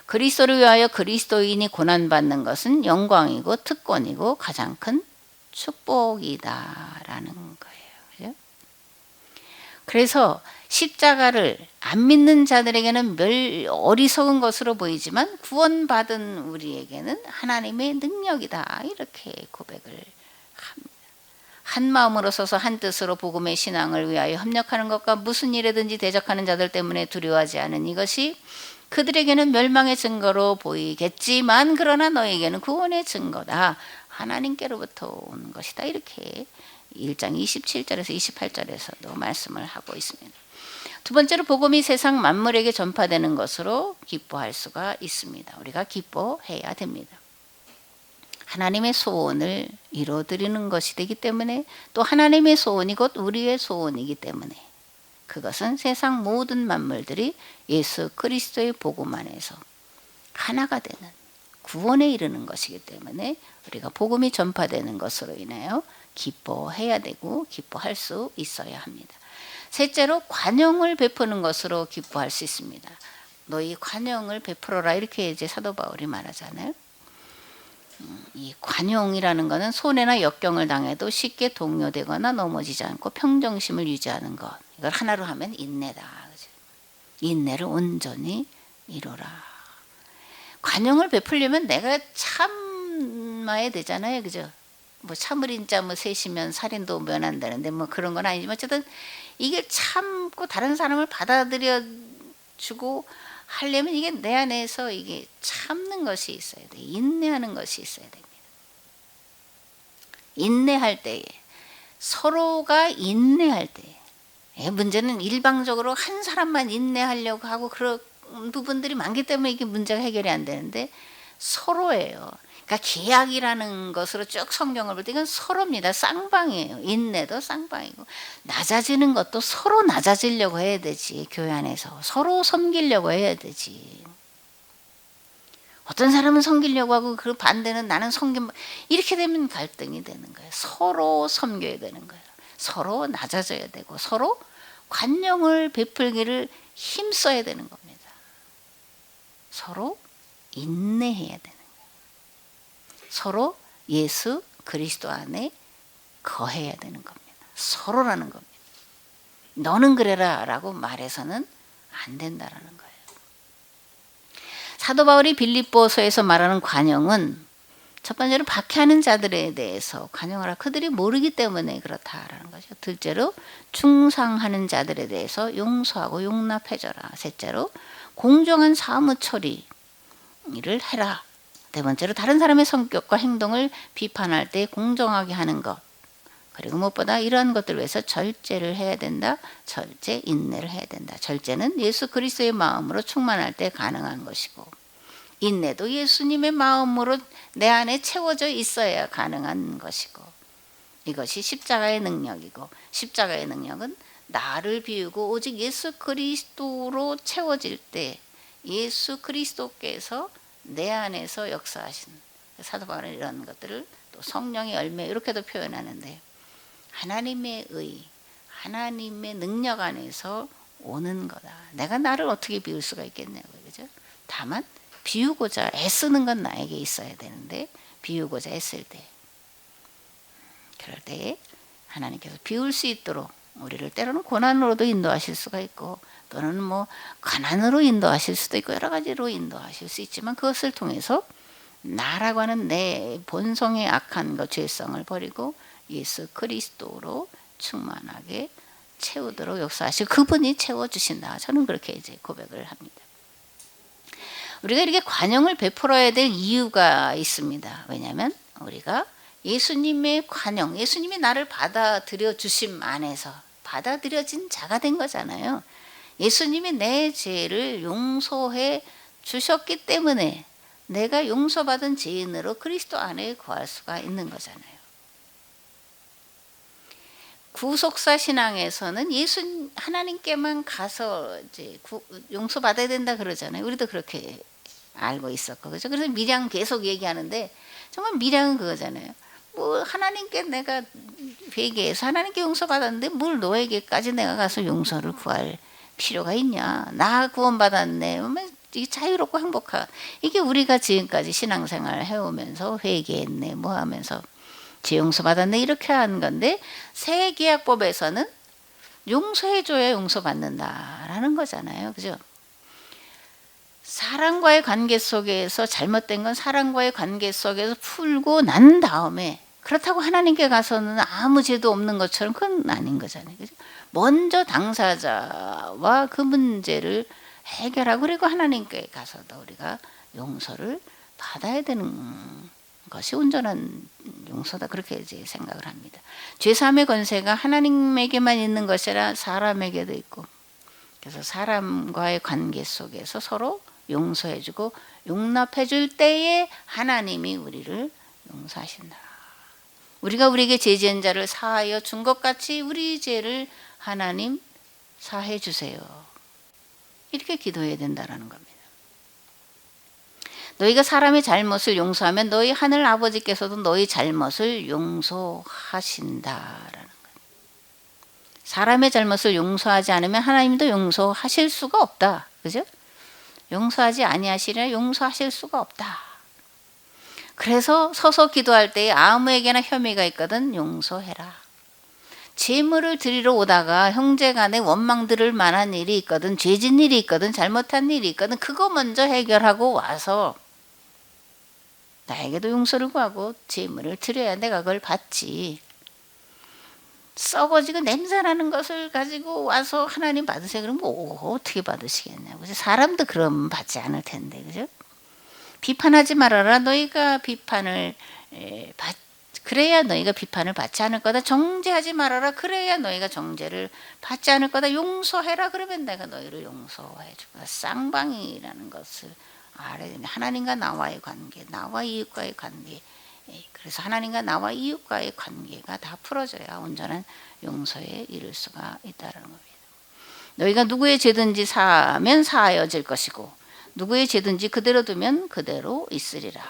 그리스도를 위하여 그리스도인이 고난받는 것은 영광이고 특권이고 가장 큰 축복이다라는 거예요. 그죠? 그래서 십자가를 안 믿는 자들에게는 어리석은 것으로 보이지만 구원받은 우리에게는 하나님의 능력이다. 이렇게 고백을 합니다. 한 마음으로 서서 한 뜻으로 복음의 신앙을 위하여 협력하는 것과 무슨 일에든지 대적하는 자들 때문에 두려워하지 않은 이것이 그들에게는 멸망의 증거로 보이겠지만 그러나 너에게는 구원의 증거다. 하나님께로부터 온 것이다. 이렇게 1장 27절에서 28절에서도 말씀을 하고 있습니다. 두 번째로 복음이 세상 만물에게 전파되는 것으로 기뻐할 수가 있습니다. 우리가 기뻐해야 됩니다. 하나님의 소원을 이루어드리는 것이 되기 때문에 또 하나님의 소원이 곧 우리의 소원이기 때문에 그것은 세상 모든 만물들이 예수 그리스도의 복음 안에서 하나가 되는 구원에 이르는 것이기 때문에 우리가 복음이 전파되는 것으로 인하여 기뻐해야 되고 기뻐할 수 있어야 합니다. 셋째로 관용을 베푸는 것으로 기뻐할 수 있습니다. 너희 관용을 베풀어라 이렇게 이제 사도 바울이 말하잖아요. 이 관용이라는 것은 손해나 역경을 당해도 쉽게 동요되거나 넘어지지 않고 평정심을 유지하는 것. 이걸 하나로 하면 인내다. 그죠? 인내를 온전히 이루라. 관용을 베풀려면 내가 참아야 되잖아요. 그죠? 참을 인자 셋이면 살인도 면한다는데 그런 건 아니지만 어쨌든 이게 참고 다른 사람을 받아들여 주고 하려면 이게 내 안에서 이게 참는 것이 있어야 돼. 인내하는 것이 있어야 됩니다. 인내할 때에 서로가 인내할 때 문제는 일방적으로 한 사람만 인내하려고 하고 그런 부분들이 많기 때문에 이게 문제가 해결이 안 되는데 서로예요. 그러니까 계약이라는 것으로 쭉 성경을 볼 때 이건 서로입니다. 쌍방이에요. 인내도 쌍방이고 낮아지는 것도 서로 낮아지려고 해야 되지. 교회 안에서 서로 섬기려고 해야 되지. 어떤 사람은 섬기려고 하고 그 반대는 나는 이렇게 되면 갈등이 되는 거예요. 서로 섬겨야 되는 거예요. 서로 낮아져야 되고 서로 관용을 베풀기를 힘써야 되는 겁니다. 서로 인내해야 되는 거예요. 서로 예수 그리스도 안에 거해야 되는 겁니다. 서로라는 겁니다. 너는 그래라 라고 말해서는 안 된다라는 거예요. 사도 바울이 빌립보서에서 말하는 관용은 첫 번째로 박해하는 자들에 대해서 관용하라. 그들이 모르기 때문에 그렇다라는 거죠. 둘째로 충상하는 자들에 대해서 용서하고 용납해줘라. 셋째로 공정한 사무 처리를 해라. 네 번째로 다른 사람의 성격과 행동을 비판할 때 공정하게 하는 것. 그리고 무엇보다 이러한 것들을 위해서 절제를 해야 된다. 절제, 인내를 해야 된다. 절제는 예수 그리스도의 마음으로 충만할 때 가능한 것이고 인내도 예수님의 마음으로 내 안에 채워져 있어야 가능한 것이고 이것이 십자가의 능력이고 십자가의 능력은 나를 비우고 오직 예수 그리스도로 채워질 때 예수 그리스도께서 내 안에서 역사하신 사도 바울은 이런 것들을 또 성령의 열매 이렇게도 표현하는데 하나님의 의, 하나님의 능력 안에서 오는 거다. 내가 나를 어떻게 비울 수가 있겠냐고. 그죠? 다만 비우고자 애쓰는 건 나에게 있어야 되는데 비우고자 애쓸 때 그럴 때 하나님께서 비울 수 있도록 우리를 때로는 고난으로도 인도하실 수가 있고 또는 뭐 가난으로 인도하실 수도 있고 여러 가지로 인도하실 수 있지만 그것을 통해서 나라고 하는 내 본성의 악한 것 죄성을 버리고 예수 그리스도로 충만하게 채우도록 역사하시고 그분이 채워주신다. 저는 그렇게 이제 고백을 합니다. 우리가 이렇게 관용을 베풀어야 될 이유가 있습니다. 왜냐하면 우리가 예수님의 관용, 예수님이 나를 받아들여 주심 안에서 받아들여진 자가 된 거잖아요. 예수님이 내 죄를 용서해 주셨기 때문에 내가 용서받은 죄인으로 그리스도 안에 거할 수가 있는 거잖아요. 구속사 신앙에서는 예수 하나님께만 가서 이제 용서받아야 된다 그러잖아요. 우리도 그렇게 알고 있었고 그죠? 그래서 밀양 계속 얘기하는데 정말 밀양은 그거잖아요. 뭐 하나님께 내가 회개해서 하나님께 용서받았는데 뭘 너에게까지 내가 가서 용서를 구할 필요가 있냐? 나 구원받았네. 이게 자유롭고 행복하. 이게 우리가 지금까지 신앙생활 해오면서 회개했네 뭐 하면서 죄 용서받았네 이렇게 하는 건데 새 계약법에서는 용서해줘야 용서받는다라는 거잖아요. 그죠? 사람과의 관계 속에서 잘못된 건 사람과의 관계 속에서 풀고 난 다음에 그렇다고 하나님께 가서는 아무 죄도 없는 것처럼 그건 아닌 거잖아요. 그죠? 먼저 당사자와 그 문제를 해결하고 그리고 하나님께 가서도 우리가 용서를 받아야 되는 것이 온전한 용서다 그렇게 이제 생각을 합니다. 죄사함의 권세가 하나님에게만 있는 것이라 사람에게도 있고 그래서 사람과의 관계 속에서 서로 용서해주고 용납해줄 때에 하나님이 우리를 용서하신다. 우리가 우리에게 죄 지은 자를 사하여 준 것 같이 우리 죄를 하나님 사해 주세요. 이렇게 기도해야 된다는 겁니다. 너희가 사람의 잘못을 용서하면 너희 하늘 아버지께서도 너희 잘못을 용서하신다라는 거예요. 사람의 잘못을 용서하지 않으면 하나님도 용서하실 수가 없다. 그죠? 용서하지 아니하시리라 용서하실 수가 없다. 그래서 서서 기도할 때에 아무에게나 혐의가 있거든 용서해라. 제물을 드리러 오다가 형제간에 원망 들을 만한 일이 있거든 죄진 일이 있거든 잘못한 일이 있거든 그거 먼저 해결하고 와서 나에게도 용서를 구하고 제물을 드려야 내가 그걸 받지. 썩어지고 냄새나는 것을 가지고 와서 하나님 받으세요. 그러면 어떻게 받으시겠냐고. 사람도 그럼 받지 않을 텐데, 그죠? 비판하지 말아라. 너희가 비판을 그래야 너희가 비판을 받지 않을 거다. 정죄하지 말아라. 그래야 너희가 정죄를 받지 않을 거다. 용서해라. 그러면 내가 너희를 용서해 줄 거다. 쌍방이라는 것을 알아야 됩니다. 하나님과 나와의 관계, 나와 이웃과의 관계. 그래서 하나님과 나와 이웃과의 관계가 다 풀어져야 온전한 용서에 이를 수가 있다는 겁니다. 너희가 누구의 죄든지 사하면 사하여질 것이고 누구의 죄든지 그대로 두면 그대로 있으리라.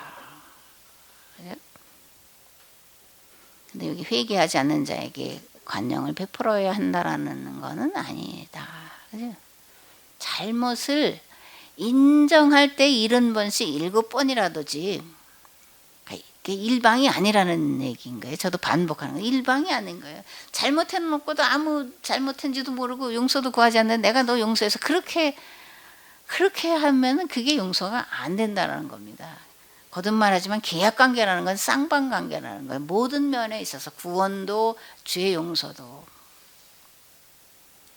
근데 여기 회개하지 않는 자에게 관용을 베풀어야 한다라는 것은 아니다. 그죠? 잘못을 인정할 때 70번씩 7번이라도지 일방이 아니라는 얘기인 거예요. 저도 반복하는 거예요. 일방이 아닌 거예요. 잘못해놓고도 아무 잘못한지도 모르고 용서도 구하지 않는데 내가 너 용서해서 그렇게 하면은 그게 용서가 안 된다는 겁니다. 거듭말하지만 계약관계라는 건 쌍방관계라는 거예요. 모든 면에 있어서 구원도 죄 용서도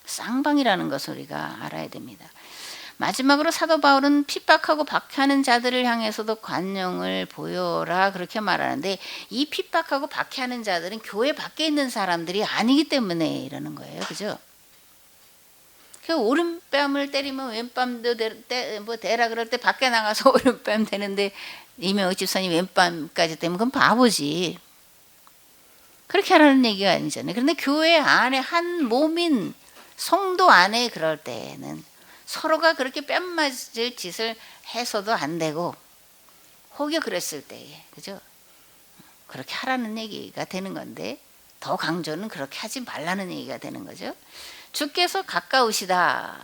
쌍방이라는 것을 우리가 알아야 됩니다. 마지막으로 사도 바울은 핍박하고 박해하는 자들을 향해서도 관용을 보여라 그렇게 말하는데 이 핍박하고 박해하는 자들은 교회 밖에 있는 사람들이 아니기 때문에 이러는 거예요. 그죠? 그 오른뺨을 때리면 왼뺨도 대라 그럴 때 밖에 나가서 오른뺨 되는데 이명희 집사님 왼뺨까지 때문에 그건 바보지. 그렇게 하라는 얘기가 아니잖아요. 그런데 교회 안에 한 몸인 성도 안에 그럴 때는 서로가 그렇게 뺨 맞을 짓을 해서도 안 되고 혹여 그랬을 때에 그죠? 그렇게 하라는 얘기가 되는 건데 더 강조는 그렇게 하지 말라는 얘기가 되는 거죠. 주께서 가까우시다.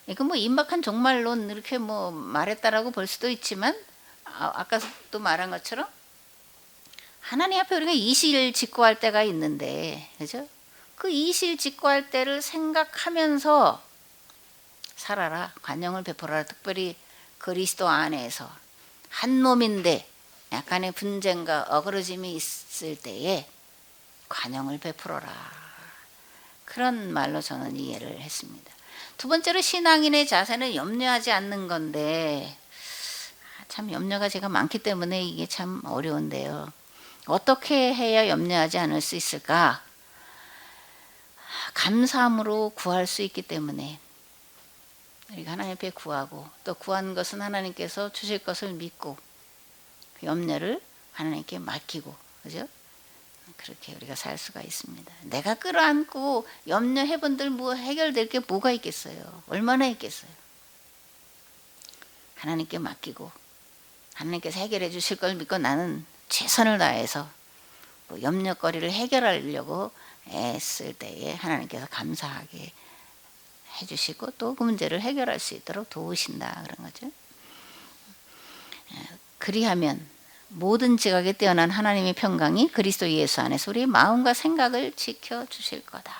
이거 뭐 임박한 종말론 이렇게 뭐 말했다라고 볼 수도 있지만 아까 또 말한 것처럼 하나님 앞에 우리가 이실 직고할 때가 있는데, 그죠? 그 이실 직고할 때를 생각하면서 살아라. 관용을 베풀어라. 특별히 그리스도 안에서 한 몸인데 약간의 분쟁과 어그러짐이 있을 때에 관용을 베풀어라. 그런 말로 저는 이해를 했습니다. 두 번째로 신앙인의 자세는 염려하지 않는 건데, 참 염려가 제가 많기 때문에 이게 참 어려운데요. 어떻게 해야 염려하지 않을 수 있을까? 감사함으로 구할 수 있기 때문에 우리가 하나님 앞에 구하고, 또 구한 것은 하나님께서 주실 것을 믿고 그 염려를 하나님께 맡기고, 그죠? 그렇게 우리가 살 수가 있습니다. 내가 끌어안고 염려해 본들 뭐 해결될 게 뭐가 있겠어요? 얼마나 있겠어요? 하나님께 맡기고 하나님께서 해결해 주실 걸 믿고 나는 최선을 다해서 그 염려거리를 해결하려고 애쓸 때에 하나님께서 감사하게 해주시고 또 그 문제를 해결할 수 있도록 도우신다, 그런 거죠. 그리하면 모든 지각에 뛰어난 하나님의 평강이 그리스도 예수 안에서 우리의 마음과 생각을 지켜주실 거다.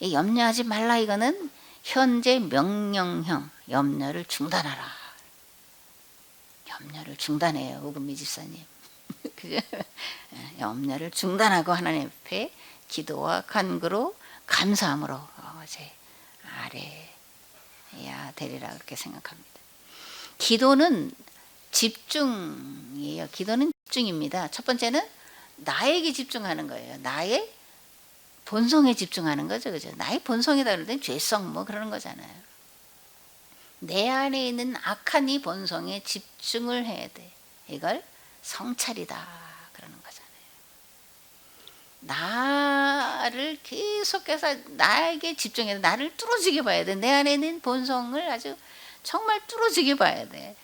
이 염려하지 말라, 이거는 현재 명령형, 염려를 중단하라. 염려를 중단해요, 오금미 집사님. 그죠? 염려를 중단하고 하나님 앞에 기도와 간구로 감사함으로 아래야 되리라, 그렇게 생각합니다. 기도는 집중이에요. 기도는 집중입니다. 첫 번째는 나에게 집중하는 거예요. 나의 본성에 집중하는 거죠. 그죠? 나의 본성이다 그럴 땐 죄성 뭐 그러는 거잖아요. 내 안에 있는 악한 이 본성에 집중을 해야 돼. 이걸 성찰이다 그러는 거잖아요. 나를 계속해서 나에게 집중해야 돼. 나를 뚫어지게 봐야 돼. 내 안에 있는 본성을 아주 정말 뚫어지게 봐야 돼.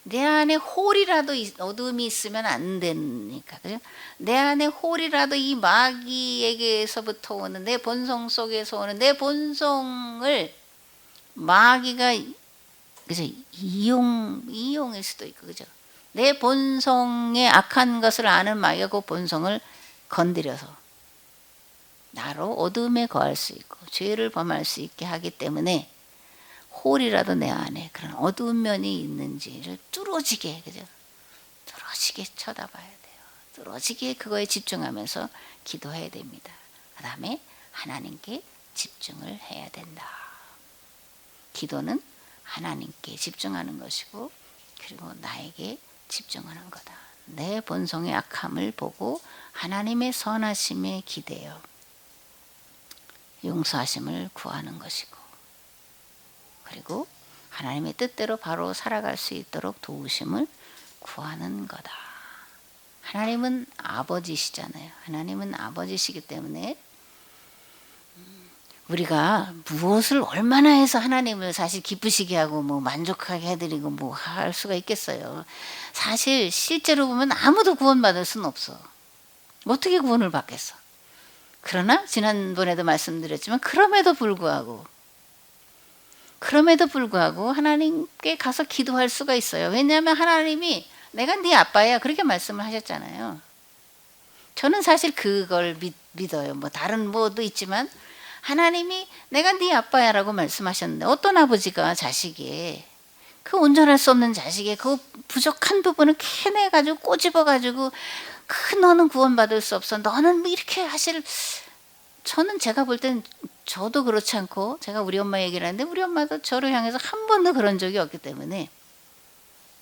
내 안에 홀이라도 어둠이 있으면 안 되니까, 그죠? 내 안에 홀이라도 이 마귀에게서부터 오는 내 본성 속에서 오는 내 본성을 마귀가, 그죠? 이용일 수도 있고, 그죠? 내 본성의 악한 것을 아는 마귀가 그 본성을 건드려서 나로 어둠에 거할 수 있고 죄를 범할 수 있게 하기 때문에 홀이라도 내 안에 그런 어두운 면이 있는지를 뚫어지게, 그죠? 뚫어지게 쳐다봐야 돼요. 뚫어지게 그거에 집중하면서 기도해야 됩니다. 그 다음에 하나님께 집중을 해야 된다. 기도는 하나님께 집중하는 것이고, 그리고 나에게 집중하는 거다. 내 본성의 악함을 보고 하나님의 선하심에 기대어 용서하심을 구하는 것이고, 그리고 하나님의 뜻대로 바로 살아갈 수 있도록 도우심을 구하는 거다. 하나님은 아버지시잖아요. 하나님은 아버지시기 때문에 우리가 무엇을 얼마나 해서 하나님을 사실 기쁘시게 하고 뭐 만족하게 해드리고 뭐 할 수가 있겠어요. 사실 실제로 보면 아무도 구원받을 수는 없어. 어떻게 구원을 받겠어. 그러나 지난번에도 말씀드렸지만 그럼에도 불구하고 하나님께 가서 기도할 수가 있어요. 왜냐하면 하나님이 내가 네 아빠야 그렇게 말씀을 하셨잖아요. 저는 사실 그걸 믿어요. 뭐 다른 뭐도 있지만 하나님이 내가 네 아빠야 라고 말씀하셨는데, 어떤 아버지가 자식이 그 온전할 수 없는 자식의 그 부족한 부분을 캐내가지고 꼬집어가지고 너는 구원받을 수 없어, 너는 뭐 이렇게 하실, 저는 제가 볼 땐 저도 그렇지 않고, 제가 우리 엄마 얘기를 하는데 우리 엄마도 저를 향해서 한 번도 그런 적이 없기 때문에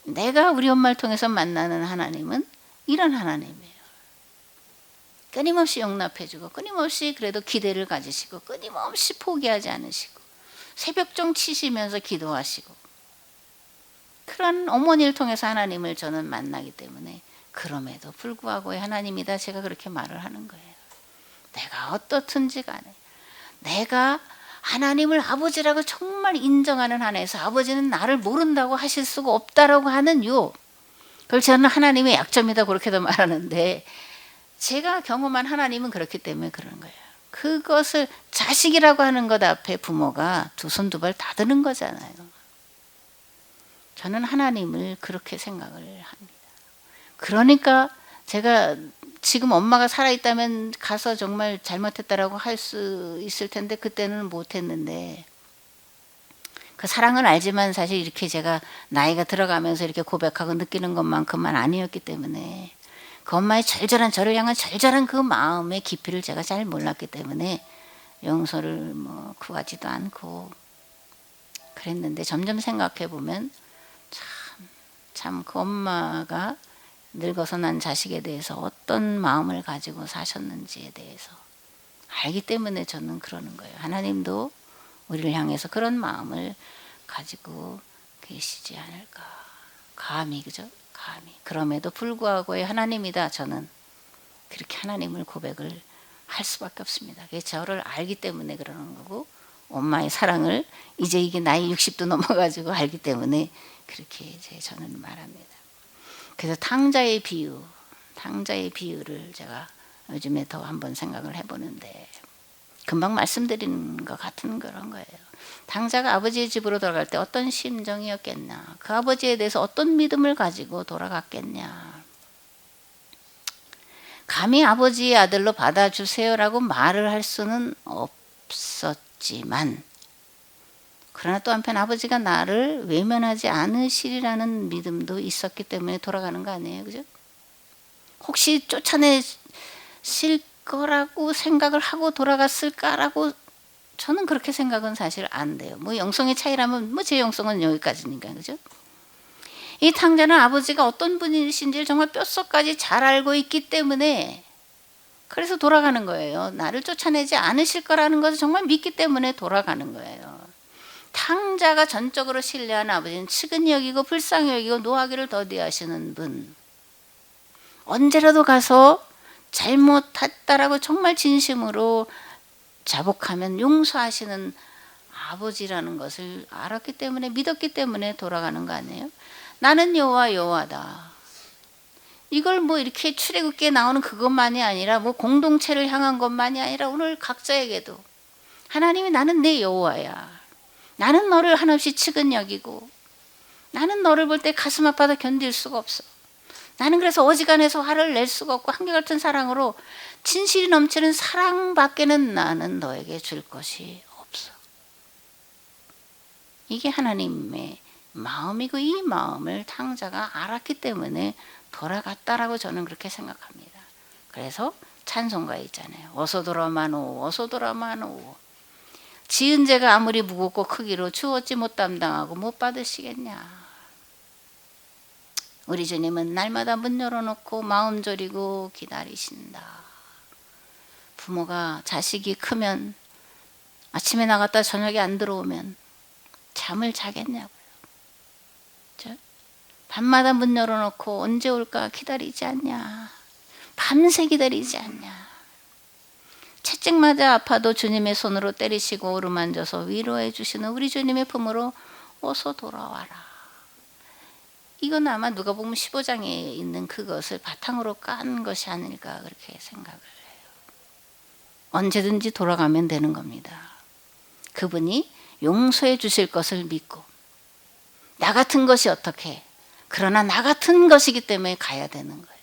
내가 우리 엄마를 통해서 만나는 하나님은 이런 하나님이에요. 끊임없이 용납해주고 끊임없이 그래도 기대를 가지시고 끊임없이 포기하지 않으시고 새벽종 치시면서 기도하시고, 그런 어머니를 통해서 하나님을 저는 만나기 때문에 그럼에도 불구하고의 하나님이다, 제가 그렇게 말을 하는 거예요. 내가 어떻든지 간에 내가 하나님을 아버지라고 정말 인정하는 한에서 아버지는 나를 모른다고 하실 수가 없다라고 하는 그걸 저는 하나님의 약점이다 그렇게도 말하는데, 제가 경험한 하나님은 그렇기 때문에 그러는 거예요. 그것을 자식이라고 하는 것 앞에 부모가 두 손 두 발 다 드는 거잖아요. 저는 하나님을 그렇게 생각을 합니다. 그러니까 제가 지금 엄마가 살아있다면 가서 정말 잘못했다라고 할 수 있을 텐데 그때는 못했는데, 그 사랑을 알지만 사실 이렇게 제가 나이가 들어가면서 이렇게 고백하고 느끼는 것만큼만 아니었기 때문에, 그 엄마의 절절한, 저를 향한 절절한 그 마음의 깊이를 제가 잘 몰랐기 때문에 용서를 뭐 구하지도 않고 그랬는데, 점점 생각해 보면 참 그 엄마가 늙어서 난 자식에 대해서 어떤 마음을 가지고 사셨는지에 대해서 알기 때문에 저는 그러는 거예요. 하나님도 우리를 향해서 그런 마음을 가지고 계시지 않을까. 감히, 그죠? 감히. 그럼에도 불구하고의 하나님이다. 저는 그렇게 하나님을 고백을 할 수밖에 없습니다. 그게 저를 알기 때문에 그러는 거고, 엄마의 사랑을 이제 이게 나이 60도 넘어가지고 알기 때문에 그렇게 이제 저는 말합니다. 그래서 탕자의 비유를 제가 요즘에 더 한번 생각을 해보는데, 금방 말씀드린 것 같은 그런 거예요. 탕자가 아버지의 집으로 돌아갈 때 어떤 심정이었겠냐, 그 아버지에 대해서 어떤 믿음을 가지고 돌아갔겠냐. 감히 아버지의 아들로 받아주세요라고 말을 할 수는 없었지만, 그러나 또 한편 아버지가 나를 외면하지 않으시리라는 믿음도 있었기 때문에 돌아가는 거 아니에요, 그죠? 혹시 쫓아내실 거라고 생각을 하고 돌아갔을까라고 저는 그렇게 생각은 사실 안 돼요. 뭐 영성의 차이라면 뭐 제 영성은 여기까지니까, 그죠? 이 탕자는 아버지가 어떤 분이신지를 정말 뼛속까지 잘 알고 있기 때문에 그래서 돌아가는 거예요. 나를 쫓아내지 않으실 거라는 것을 정말 믿기 때문에 돌아가는 거예요. 탕자가 전적으로 신뢰하는 아버지는 측은히 여기고 불쌍히 여기고 노하기를 더디하시는 분, 언제라도 가서 잘못했다라고 정말 진심으로 자복하면 용서하시는 아버지라는 것을 알았기 때문에, 믿었기 때문에 돌아가는 거 아니에요? 나는 여호와다. 이걸 뭐 이렇게 출애굽기에 나오는 그것만이 아니라 뭐 공동체를 향한 것만이 아니라 오늘 각자에게도 하나님이 나는 내 여호와야. 나는 너를 한없이 측은 여기고, 나는 너를 볼 때 가슴 아파서 견딜 수가 없어. 나는 그래서 어지간해서 화를 낼 수가 없고 한결같은 사랑으로 진실이 넘치는 사랑밖에는 나는 너에게 줄 것이 없어. 이게 하나님의 마음이고, 이 마음을 탕자가 알았기 때문에 돌아갔다라고 저는 그렇게 생각합니다. 그래서 찬송가에 있잖아요. 어서 돌아마노, 어서 돌아마노. 지은 죄가 아무리 무겁고 크기로 주 어찌 못 담당하고 못 받으시겠냐. 우리 주님은 날마다 문 열어놓고 마음 졸이고 기다리신다. 부모가 자식이 크면 아침에 나갔다 저녁에 안 들어오면 잠을 자겠냐고요. 밤마다 문 열어놓고 언제 올까 기다리지 않냐. 밤새 기다리지 않냐. 채찍맞아 아파도 주님의 손으로 때리시고 어루만져서 위로해 주시는 우리 주님의 품으로 어서 돌아와라. 이건 아마 누가복음 15장에 있는 그것을 바탕으로 깐 것이 아닐까 그렇게 생각을 해요. 언제든지 돌아가면 되는 겁니다. 그분이 용서해 주실 것을 믿고, 나 같은 것이 어떻게, 그러나 나 같은 것이기 때문에 가야 되는 거예요.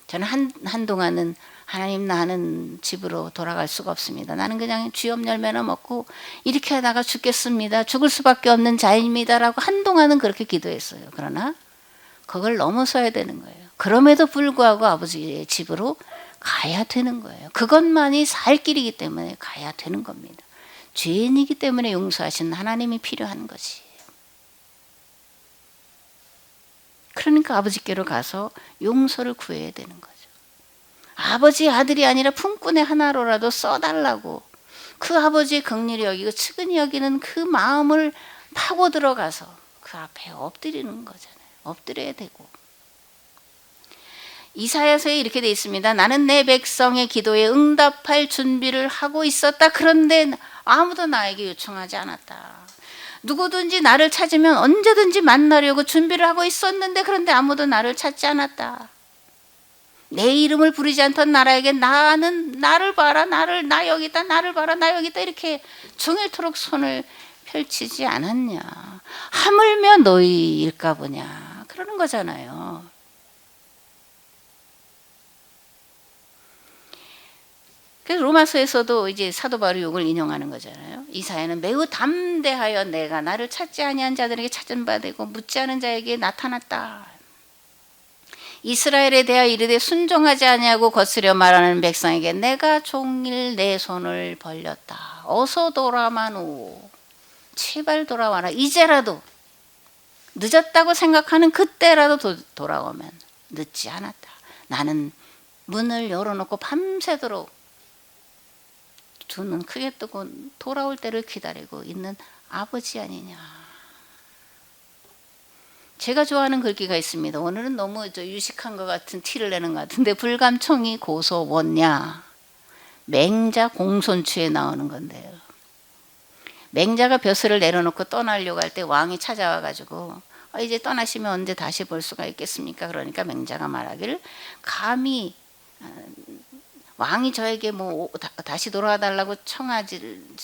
저는 한동안은 하나님, 나는 집으로 돌아갈 수가 없습니다. 나는 그냥 쥐업 열매나 먹고 이렇게 하다가 죽겠습니다. 죽을 수밖에 없는 자입니다라고 한동안은 그렇게 기도했어요. 그러나 그걸 넘어서야 되는 거예요. 그럼에도 불구하고 아버지의 집으로 가야 되는 거예요. 그것만이 살 길이기 때문에 가야 되는 겁니다. 죄인이기 때문에 용서하시는 하나님이 필요한 것이에요. 그러니까 아버지께로 가서 용서를 구해야 되는 거죠. 아버지 아들이 아니라 품꾼의 하나로라도 써달라고 그 아버지의 긍휼히 여기고 측은히 여기는 그 마음을 파고 들어가서 그 앞에 엎드리는 거잖아요. 엎드려야 되고. 이사야서에 이렇게 돼 있습니다. 나는 내 백성의 기도에 응답할 준비를 하고 있었다. 그런데 아무도 나에게 요청하지 않았다. 누구든지 나를 찾으면 언제든지 만나려고 준비를 하고 있었는데, 그런데 아무도 나를 찾지 않았다. 내 이름을 부르지 않던 나라에게 나를 봐라, 나 여기 있다, 나를 봐라, 나 여기 있다, 이렇게 종일토록 손을 펼치지 않았냐. 하물며 너희일까 보냐. 그러는 거잖아요. 그래서 로마서에서도 이제 사도 바울의 욕을 인용하는 거잖아요. 이사야는 매우 담대하여 내가 나를 찾지 아니한 자들에게 찾은 바 되고 묻지 않은 자에게 나타났다. 이스라엘에 대하여 이르되 순종하지 아니하고 거스려 말하는 백성에게 내가 종일 내 손을 벌렸다. 어서 돌아마누. 제발 돌아와라. 이제라도 늦었다고 생각하는 그때라도 돌아오면 늦지 않았다. 나는 문을 열어놓고 밤새도록 두 눈 크게 뜨고 돌아올 때를 기다리고 있는 아버지 아니냐. 제가 좋아하는 글귀가 있습니다. 오늘은 너무 유식한 것 같은 티를 내는 것 같은데 불감청이 고소원냐. 맹자 공손추에 나오는 건데요. 맹자가 벼슬을 내려놓고 떠나려고 할 때 왕이 찾아와 가지고 이제 떠나시면 언제 다시 볼 수가 있겠습니까? 그러니까 맹자가 말하기를 감히 왕이 저에게 뭐 다시 돌아와 달라고 청하지는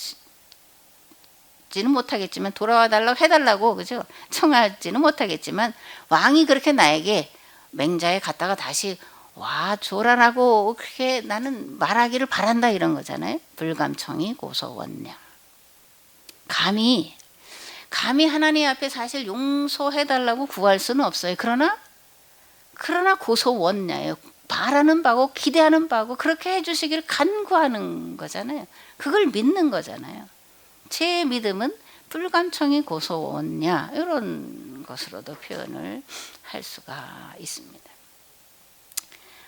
못하겠지만 돌아와 달라고 해달라고 그죠? 청하지는 못하겠지만 왕이 그렇게 나에게 맹자에 갔다가 다시 와 줘라라고 그렇게 나는 말하기를 바란다 이런 거잖아요. 불감청이 고소원냐. 감히 하나님 앞에 사실 용서해달라고 구할 수는 없어요. 그러나 고소원냐예요. 바라는 바고 기대하는 바고 그렇게 해주시기를 간구하는 거잖아요. 그걸 믿는 거잖아요. 제 믿음은 불감청이 고소원냐 이런 것으로도 표현을 할 수가 있습니다.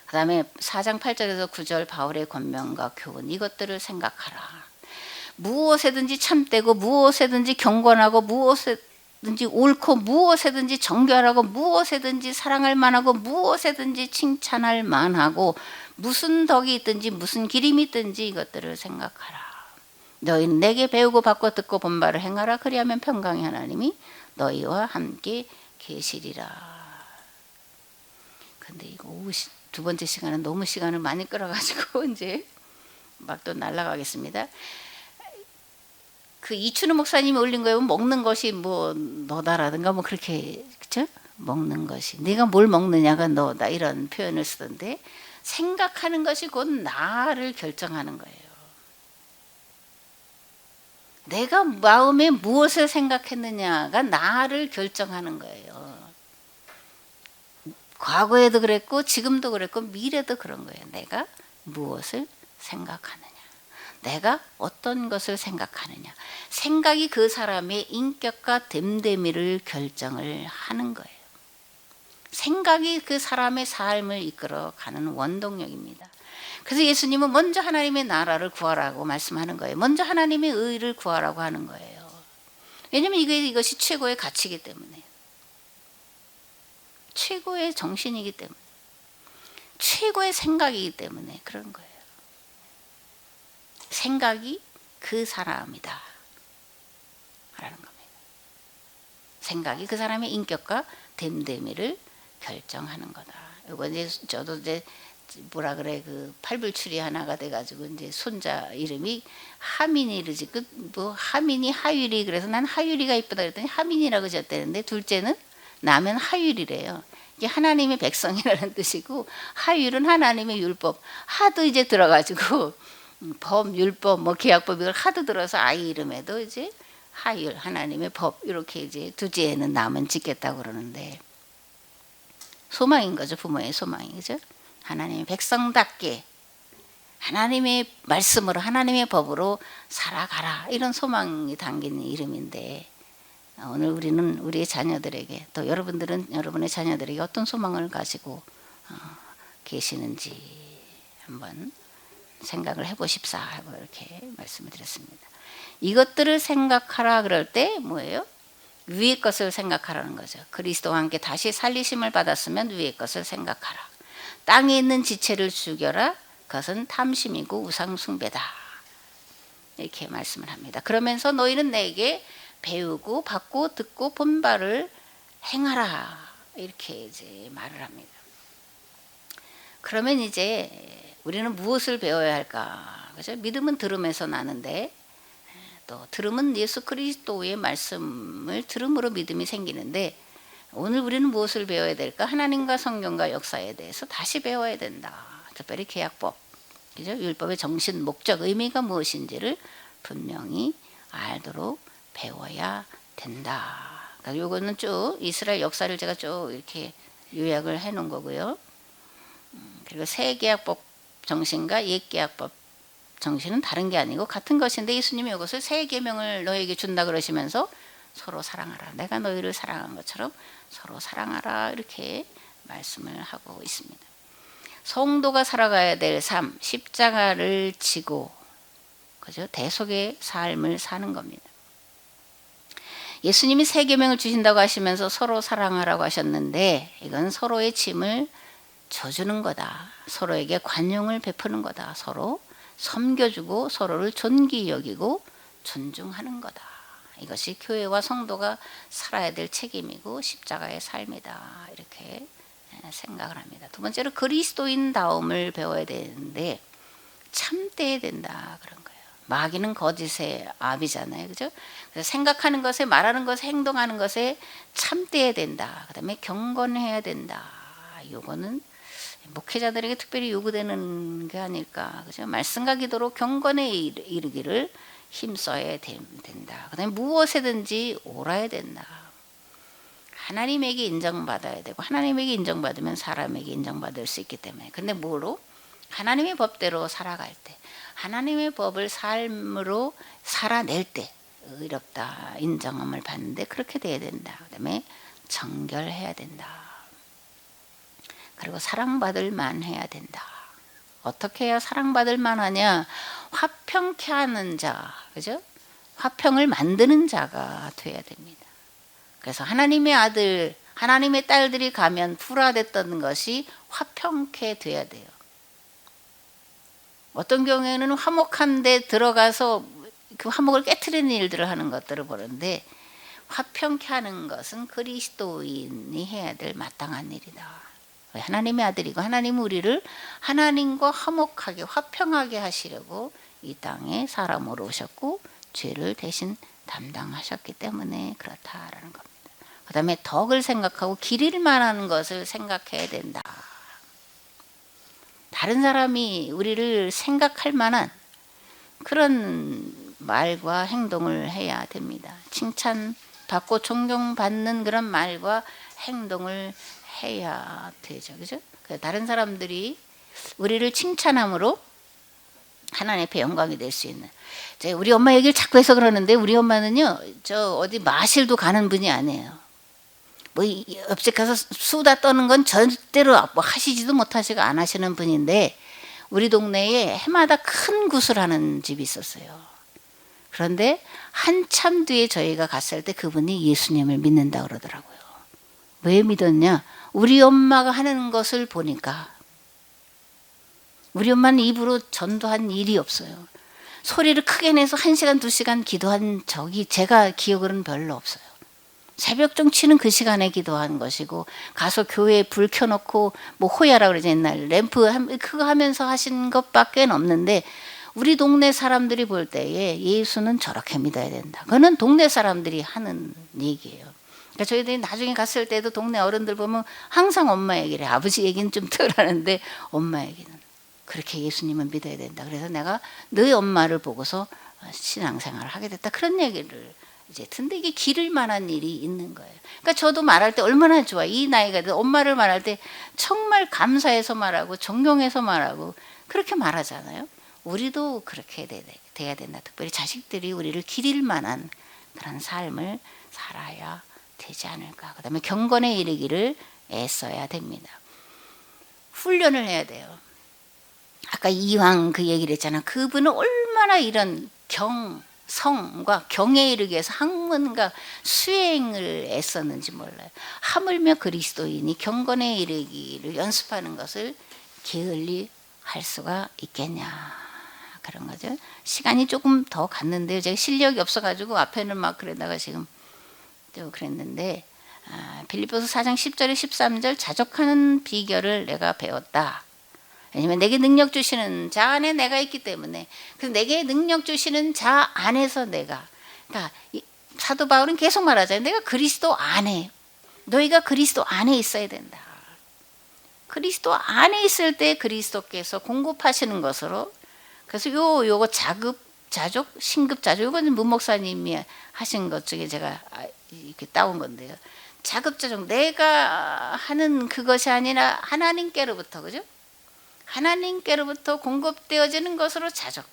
그 다음에 4장 8절에서 9절 바울의 권면과 교훈 이것들을 생각하라. 무엇에든지 참되고 무엇에든지 경건하고 무엇에든지 옳고 무엇에든지 정결하고 무엇에든지 사랑할 만하고 무엇에든지 칭찬할 만하고 무슨 덕이 있든지 무슨 기림이 있든지 이것들을 생각하라. 너희는 내게 배우고 받고 듣고 본 바를 행하라. 그리하면 평강의 하나님이 너희와 함께 계시리라. 근데 이거 두 번째 시간은 너무 시간을 많이 끌어가지고 이제 막 또 날아가겠습니다. 그 이춘우 목사님이 올린 거에 먹는 것이 뭐 너다라든가 뭐 그렇게 그쵸? 먹는 것이 네가 뭘 먹느냐가 너다 이런 표현을 쓰던데 생각하는 것이 곧 나를 결정하는 거예요. 내가 마음에 무엇을 생각했느냐가 나를 결정하는 거예요. 과거에도 그랬고 지금도 그랬고 미래도 그런 거예요. 내가 무엇을 생각하느냐. 내가 어떤 것을 생각하느냐. 생각이 그 사람의 인격과 됨됨이를 결정을 하는 거예요. 생각이 그 사람의 삶을 이끌어가는 원동력입니다. 그래서 예수님은 먼저 하나님의 나라를 구하라고 말씀하는 거예요. 먼저 하나님의 의를 구하라고 하는 거예요. 왜냐하면 이것이 최고의 가치이기 때문에. 최고의 정신이기 때문에. 최고의 생각이기 때문에 그런 거예요. 생각이 그 사람이다 라는 겁니다. 생각이 그 사람의 인격과 됨됨이를 결정하는 거다. 이거 이제 저도 이제 뭐라 그래 그 팔불출이 하나가 돼가지고 이제 손자 이름이 하민이르지 뭐 하민이 하율이 그래서 난 하율이가 이쁘다 그랬더니 하민이라고 지었다는데 둘째는 나면 하율이래요. 이게 하나님의 백성이라는 뜻이고 하율은 하나님의 율법 하도 이제 들어가지고 법, 율법, 뭐 계약법 이걸 하도 들어서 아이 이름에도 이제 하율, 하나님의 법 이렇게 이제 두지에는 남은 짓겠다고 그러는데 소망인 거죠. 부모의 소망이 그죠? 하나님의 백성답게 하나님의 말씀으로 하나님의 법으로 살아가라 이런 소망이 담긴 이름인데 오늘 우리는 우리의 자녀들에게 또 여러분들은 여러분의 자녀들에게 어떤 소망을 가지고 계시는지 한번 생각을 해보십사 하고 이렇게 말씀을 드렸습니다. 이것들을 생각하라 그럴 때 뭐예요? 위의 것을 생각하라는 거죠. 그리스도와 함께 다시 살리심을 받았으면 위의 것을 생각하라. 땅에 있는 지체를 죽여라. 그것은 탐심이고 우상숭배다. 이렇게 말씀을 합니다. 그러면서 너희는 내게 배우고 받고 듣고 본 바를 행하라. 이렇게 이제 말을 합니다. 그러면 이제 우리는 무엇을 배워야 할까? 그죠? 믿음은 들음에서 나는데 또 들음은 예수 그리스도의 말씀을 들음으로 믿음이 생기는데 오늘 우리는 무엇을 배워야 될까? 하나님과 성경과 역사에 대해서 다시 배워야 된다. 특별히 계약법 그죠? 율법의 정신, 목적, 의미가 무엇인지를 분명히 알도록 배워야 된다. 그러니까 요거는 쭉 이스라엘 역사를 제가 쭉 이렇게 요약을 해 놓은 거고요. 그리고 새 계약법 정신과 옛 계약법 정신은 다른 게 아니고 같은 것인데 예수님이 이것을 새 계명을 너에게 준다 그러시면서 서로 사랑하라. 내가 너희를 사랑한 것처럼 서로 사랑하라. 이렇게 말씀을 하고 있습니다. 성도가 살아가야 될 삶, 십자가를 지고 그죠? 대속의 삶을 사는 겁니다. 예수님이 새 계명을 주신다고 하시면서 서로 사랑하라고 하셨는데 이건 서로의 짐을 져주는 거다. 서로에게 관용을 베푸는 거다. 서로 섬겨주고 서로를 존귀 여기고 존중하는 거다. 이것이 교회와 성도가 살아야 될 책임이고 십자가의 삶이다. 이렇게 생각을 합니다. 두 번째로 그리스도인다움을 배워야 되는데 참돼야 된다 그런 거예요. 마귀는 거짓의 아비잖아요. 그죠? 그래서 생각하는 것에 말하는 것에 행동하는 것에 참돼야 된다. 그다음에 경건해야 된다. 요거는 목회자들에게 특별히 요구되는 게 아닐까. 그죠? 말씀과 기도로 경건에 이르기를 힘써야 된다. 그다음에 무엇에든지 옳아야 된다. 하나님에게 인정받아야 되고 하나님에게 인정받으면 사람에게 인정받을 수 있기 때문에. 근데 뭐로? 하나님의 법대로 살아갈 때, 하나님의 법을 삶으로 살아낼 때 의롭다 인정함을 받는데 그렇게 돼야 된다. 그다음에 정결해야 된다. 그리고 사랑받을 만해야 된다. 어떻게 해야 사랑받을 만하냐? 화평케 하는 자, 그죠? 화평을 만드는 자가 돼야 됩니다. 그래서 하나님의 아들, 하나님의 딸들이 가면 불화됐던 것이 화평케 돼야 돼요. 어떤 경우에는 화목한 데 들어가서 그 화목을 깨트리는 일들을 하는 것들을 보는데 화평케 하는 것은 그리스도인이 해야 될 마땅한 일이다. 하나님의 아들이고 하나님은 우리를 하나님과 화목하게 화평하게 하시려고 이 땅에 사람으로 오셨고 죄를 대신 담당하셨기 때문에 그렇다라는 겁니다. 그 다음에 덕을 생각하고 기릴 만한 것을 생각해야 된다. 다른 사람이 우리를 생각할 만한 그런 말과 행동을 해야 됩니다. 칭찬받고 존경받는 그런 말과 행동을 해야 되죠. 그죠? 다른 사람들이 우리를 칭찬함으로 하나님 앞에 영광이 될 수 있는. 우리 엄마 얘기를 자꾸 해서 그러는데 우리 엄마는요, 저 어디 마실도 가는 분이 아니에요. 뭐 옆집 가서 수다 떠는 건 절대로 뭐 하시지도 못하시고 안 하시는 분인데 우리 동네에 해마다 큰 굿을 하는 집이 있었어요. 그런데 한참 뒤에 저희가 갔을 때 그분이 예수님을 믿는다 그러더라고요. 왜 믿었냐? 우리 엄마가 하는 것을 보니까. 우리 엄마는 입으로 전도한 일이 없어요. 소리를 크게 내서 1시간, 2시간 기도한 적이 제가 기억으로는 별로 없어요. 새벽 정치는 그 시간에 기도하는 것이고 가서 교회에 불 켜놓고 뭐 호야라 그러지 옛날 램프 그거 하면서 하신 것밖에 없는데 우리 동네 사람들이 볼 때에 예수는 저렇게 믿어야 된다. 그거는 동네 사람들이 하는 얘기예요. 그러니까 저희들이 나중에 갔을 때도 동네 어른들 보면 항상 엄마 얘기를 해. 아버지 얘기는 좀 덜 하는데 엄마 얘기는 그렇게 예수님은 믿어야 된다. 그래서 내가 너희 엄마를 보고서 신앙생활을 하게 됐다. 그런 얘기를 이제 근데 이게 기를 만한 일이 있는 거예요. 그러니까 저도 말할 때 얼마나 좋아. 이 나이가 돼서 엄마를 말할 때 정말 감사해서 말하고 존경해서 말하고 그렇게 말하잖아요. 우리도 그렇게 돼야 된다. 특별히 자식들이 우리를 기릴 만한 그런 삶을 살아야 되지 않을까. 그다음에 경건에 이르기를 애써야 됩니다. 훈련을 해야 돼요. 아까 이황 그 얘기를 했잖아. 그분은 얼마나 이런 성과 경에 이르기 위해서 학문과 수행을 애썼는지 몰라요. 하물며 그리스도인이 경건에 이르기를 연습하는 것을 게을리 할 수가 있겠냐 그런 거죠. 시간이 조금 더 갔는데요. 제가 실력이 없어가지고 앞에는 막 그러다가 지금 또 그랬는데 빌립보서 4장 10절에 13절 자족하는 비결을 내가 배웠다. 왜냐면 내게 능력 주시는 자 안에 내가 있기 때문에 그래서 내게 능력 주시는 자 안에서 내가 그러니까 사도 바울은 계속 말하잖아요. 내가 그리스도 안에 너희가 그리스도 안에 있어야 된다. 그리스도 안에 있을 때 그리스도께서 공급하시는 것으로. 그래서 요거 자족, 신급자족, 이거는 문 목사님이 하신 것 중에 제가 이렇게 따온 건데요. 자급자족, 내가 하는 그것이 아니라 하나님께로부터, 그죠? 하나님께로부터 공급되어지는 것으로 자족.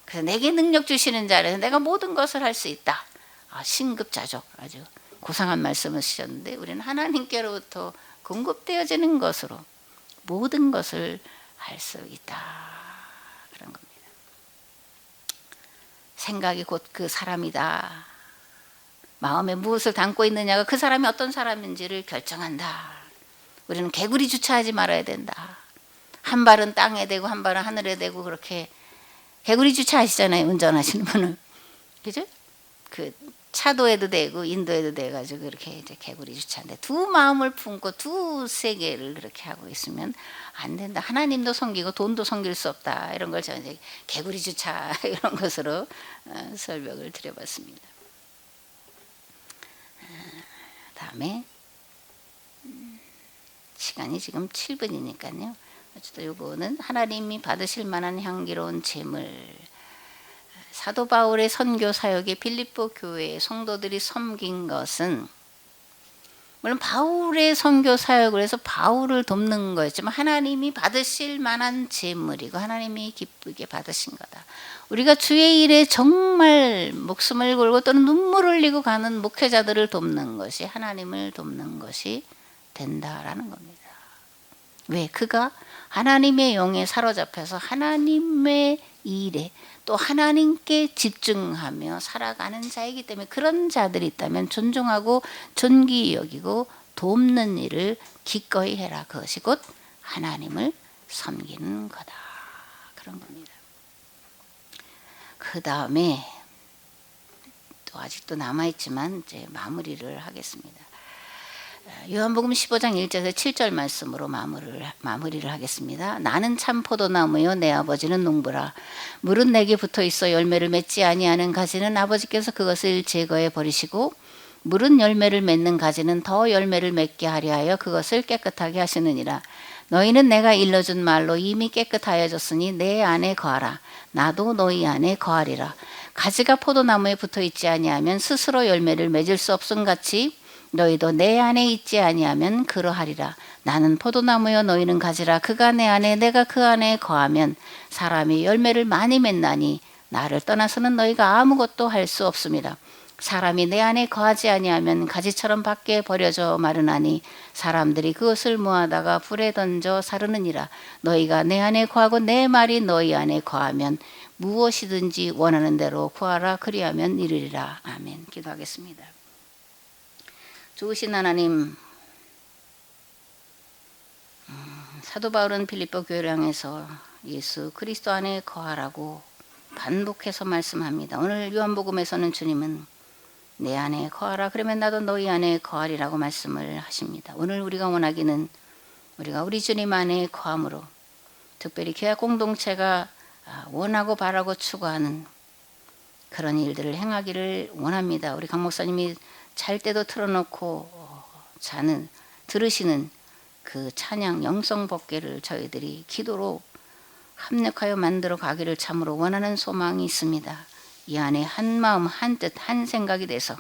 그래서 내게 능력 주시는 자라서 내가 모든 것을 할 수 있다. 신급자족, 아주 고상한 말씀을 쓰셨는데, 우리는 하나님께로부터 공급되어지는 것으로 모든 것을 할 수 있다, 그런 겁니다. 생각이 곧 그 사람이다. 마음에 무엇을 담고 있느냐가 그 사람이 어떤 사람인지를 결정한다. 우리는 개구리 주차하지 말아야 된다. 한 발은 땅에 대고 한 발은 하늘에 대고, 그렇게 개구리 주차하시잖아요, 운전하시는 분은. 그죠? 그 차도에도 되고 인도에도 돼 가지고 그렇게 이제 개구리 주차인데, 두 마음을 품고 두 세계를 그렇게 하고 있으면 안 된다. 하나님도 섬기고 돈도 섬길 수 없다. 이런 걸 저는 이제 개구리 주차 이런 것으로 설명을 드려봤습니다. 다음에 시간이 지금 7분이니까요. 어쨌든 요거는 하나님이 받으실 만한 향기로운 제물. 사도 바울의 선교 사역에 빌립보 교회의 성도들이 섬긴 것은, 물론 바울의 선교 사역을 해서 바울을 돕는 거였지만 하나님이 받으실 만한 제물이고 하나님이 기쁘게 받으신 거다. 우리가 주의 일에 정말 목숨을 걸고 또는 눈물을 흘리고 가는 목회자들을 돕는 것이 하나님을 돕는 것이 된다라는 겁니다. 왜? 그가 하나님의 영에 사로잡혀서 하나님의 일에 또 하나님께 집중하며 살아가는 자이기 때문에, 그런 자들이 있다면 존중하고 존귀 여기고 돕는 일을 기꺼이 해라. 그것이 곧 하나님을 섬기는 거다, 그런 겁니다. 그 다음에 또 아직도 남아있지만 이제 마무리를 하겠습니다. 요한복음 15장 1절에서 7절 말씀으로 마무리를 하겠습니다. 나는 참 포도나무요 내 아버지는 농부라. 물은 내게 붙어 있어 열매를 맺지 아니하는 가지는 아버지께서 그것을 제거해 버리시고, 물은 열매를 맺는 가지는 더 열매를 맺게 하려 하여 그것을 깨끗하게 하시느니라. 너희는 내가 일러준 말로 이미 깨끗하여졌으니 내 안에 거하라. 나도 너희 안에 거하리라. 가지가 포도나무에 붙어 있지 아니하면 스스로 열매를 맺을 수 없음 같이 너희도 내 안에 있지 아니하면 그러하리라. 나는 포도나무여 너희는 가지라. 그가 내 안에 내가 그 안에 거하면 사람이 열매를 많이 맺나니 나를 떠나서는 너희가 아무것도 할 수 없습니다. 사람이 내 안에 거하지 아니하면 가지처럼 밖에 버려져 마르나니 사람들이 그것을 모아다가 불에 던져 사르느니라. 너희가 내 안에 거하고 내 말이 너희 안에 거하면 무엇이든지 원하는 대로 구하라. 그리하면 이르리라. 아멘. 기도하겠습니다. 좋으신 하나님, 사도 바울은 빌립보 교회를 향해서 예수 그리스도 안에 거하라고 반복해서 말씀합니다. 오늘 요한복음에서는 주님은 내 안에 거하라. 그러면 나도 너희 안에 거하리라고 말씀을 하십니다. 오늘 우리가 원하기는 우리가 우리 주님 안에 거함으로, 특별히 교회 공동체가 원하고 바라고 추구하는 그런 일들을 행하기를 원합니다. 우리 강 목사님이 잘 때도 틀어놓고 들으시는 그 찬양 영성 법궤를 저희들이 기도로 합력하여 만들어 가기를 참으로 원하는 소망이 있습니다. 이 안에 한 마음 한 뜻 한 생각이 돼서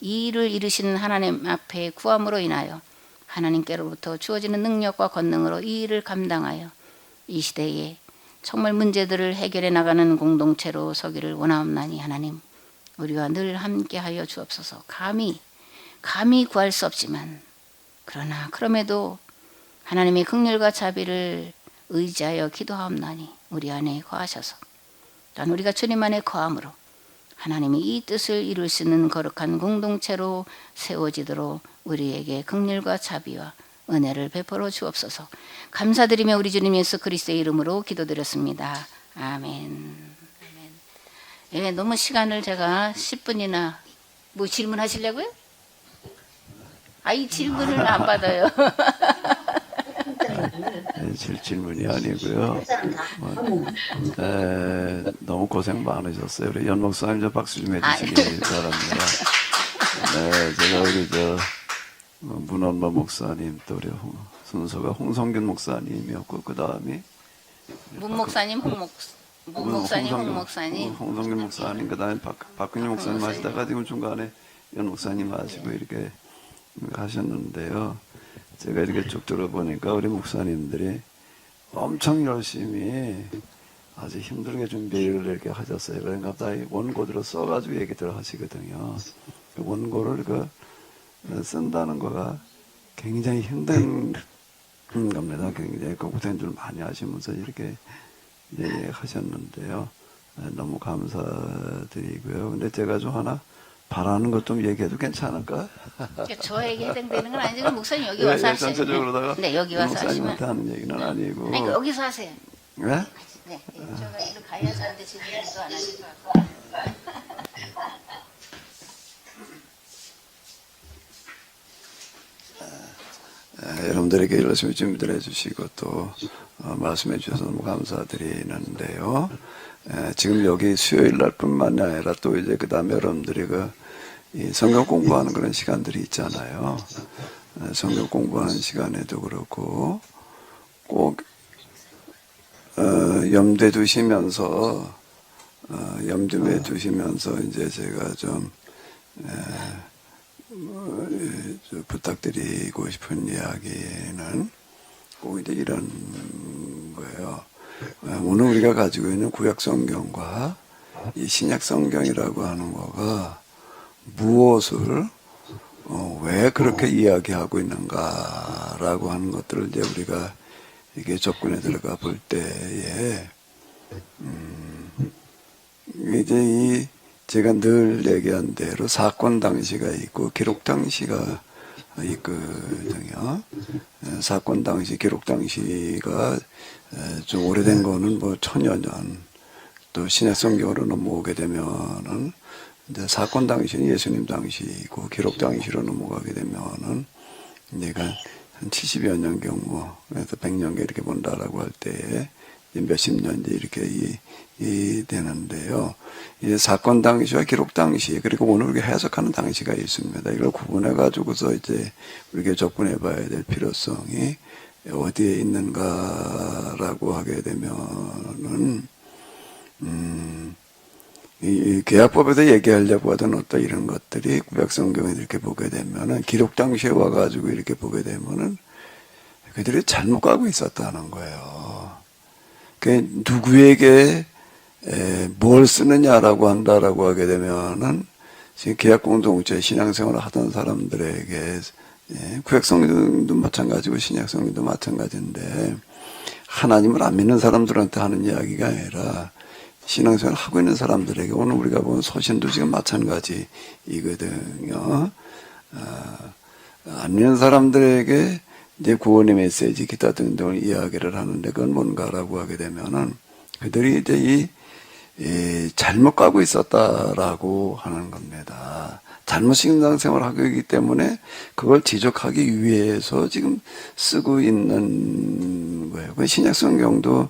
이 일을 이루시는 하나님 앞에 구함으로 인하여 하나님께로부터 주어지는 능력과 권능으로 이 일을 감당하여 이 시대에 정말 문제들을 해결해 나가는 공동체로 서기를 원하옵나니, 하나님 우리와 늘 함께하여 주옵소서. 감히 구할 수 없지만, 그러나 그럼에도 하나님의 긍휼과 자비를 의지하여 기도하옵나니 우리 안에 거하셔서 또한 우리가 주님 안에 거함으로 하나님이 이 뜻을 이룰 수 있는 거룩한 공동체로 세워지도록 우리에게 긍휼과 자비와 은혜를 베풀어 주옵소서. 감사드리며 우리 주님 예수 그리스도의 이름으로 기도드렸습니다. 아멘. 예, 너무 시간을 제가 10분이나 뭐 질문하시려고요? 이 질문을 안 받아요.
질문이 아니고요. 너무 고생 많으셨어요. 우리 연 목사님 저 박수 좀 해주시기 바랍니다. 제가 우리 문원모 목사님 또 우리 순서가 홍성균 목사님이었고 그 다음이
문 목사님, 문 목사님, 홍 목사님.
홍성균 목사님, 그 다음에 박근희 목사님 하시다가 지금 중간에 연 목사님 하시고 이렇게 하셨는데요. 제가 이렇게 쭉 들어보니까 우리 목사님들이 엄청 열심히 아주 힘들게 준비를 이렇게 하셨어요. 그러니까 다 원고대로 써가지고 얘기들 하시거든요. 그 원고를 쓴다는 거가 굉장히 힘든 겁니다. 굉장히 고생들 많이 하시면서 이렇게 하셨는데요. 너무 감사드리고요. 근데 제가 좀 하나 바라는 것 좀 얘기해도 괜찮을까?
그러니까 저에게 해당되는 건 아니지만 목사님 여기 와서 하세요.
전체적으로다가
네, 여기 와서 하시면.
목사님한테 하는 얘기는 아니고.
아니, 그러니까 여기서 하세요.
네?
네, 제가 이리 가야지 하는데 지금 일도 안 하실 것 같고.
여러분들에게 열심히 준비를 해주시고 또 말씀해 주셔서 너무 감사드리는데요. 지금 여기 수요일 날뿐만 아니라 또 이제 그 다음에 여러분들이 이 성경 공부하는 그런 시간들이 있잖아요. 성경 공부하는 시간에도 그렇고 꼭 염두에 두시면서 이제 제가 좀 부탁드리고 싶은 이야기는 꼭 이제 이런 거예요. 오늘 우리가 가지고 있는 구약 성경과 이 신약 성경이라고 하는 거가 무엇을 왜 그렇게 이야기하고 있는가라고 하는 것들을 이제 우리가 이게 접근에 들어가 볼 때에 이제 제가 늘 얘기한 대로 사건 당시가 있고 기록 당시가 있거든요. 사건 당시, 기록 당시가 좀 오래된 거는 뭐 천여 년, 또 신약 성경으로 넘어오게 되면은 이제 사건 당시는 예수님 당시이고 기록 당시로 넘어가게 되면은 내가 한 70여 년 경우, 그래서 100년 이렇게 본다라고 할 때에 몇십 년 이렇게 되는데요. 이 사건 당시와 기록 당시, 그리고 오늘 우리가 해석하는 당시가 있습니다. 이걸 구분해 가지고서 이제 우리가 접근해 봐야 될 필요성이 어디에 있는가라고 하게 되면은 이 계약법에서 얘기하려고 하던 어떤 이런 것들이 구약 성경에 이렇게 보게 되면은 기록 당시에 와가지고 이렇게 보게 되면은 그들이 잘못 가고 있었다는 거예요. 그 누구에게 뭘 쓰느냐라고 한다라고 하게 되면은 지금 계약 공동체 신앙생활을 하던 사람들에게 구약 성경도 마찬가지고 신약 성경도 마찬가지인데 하나님을 안 믿는 사람들한테 하는 이야기가 아니라 신앙생활을 하고 있는 사람들에게 오늘 우리가 보는 소신도 지금 마찬가지이거든요. 안 믿는 사람들에게 이제 구원의 메시지 기타 등등을 이야기를 하는데 그건 뭔가라고 하게 되면은 그들이 이제 잘못 가고 있었다라고 하는 겁니다. 잘못 신앙생활을 하고 있기 때문에 그걸 지적하기 위해서 지금 쓰고 있는 거예요. 그 신약 성경도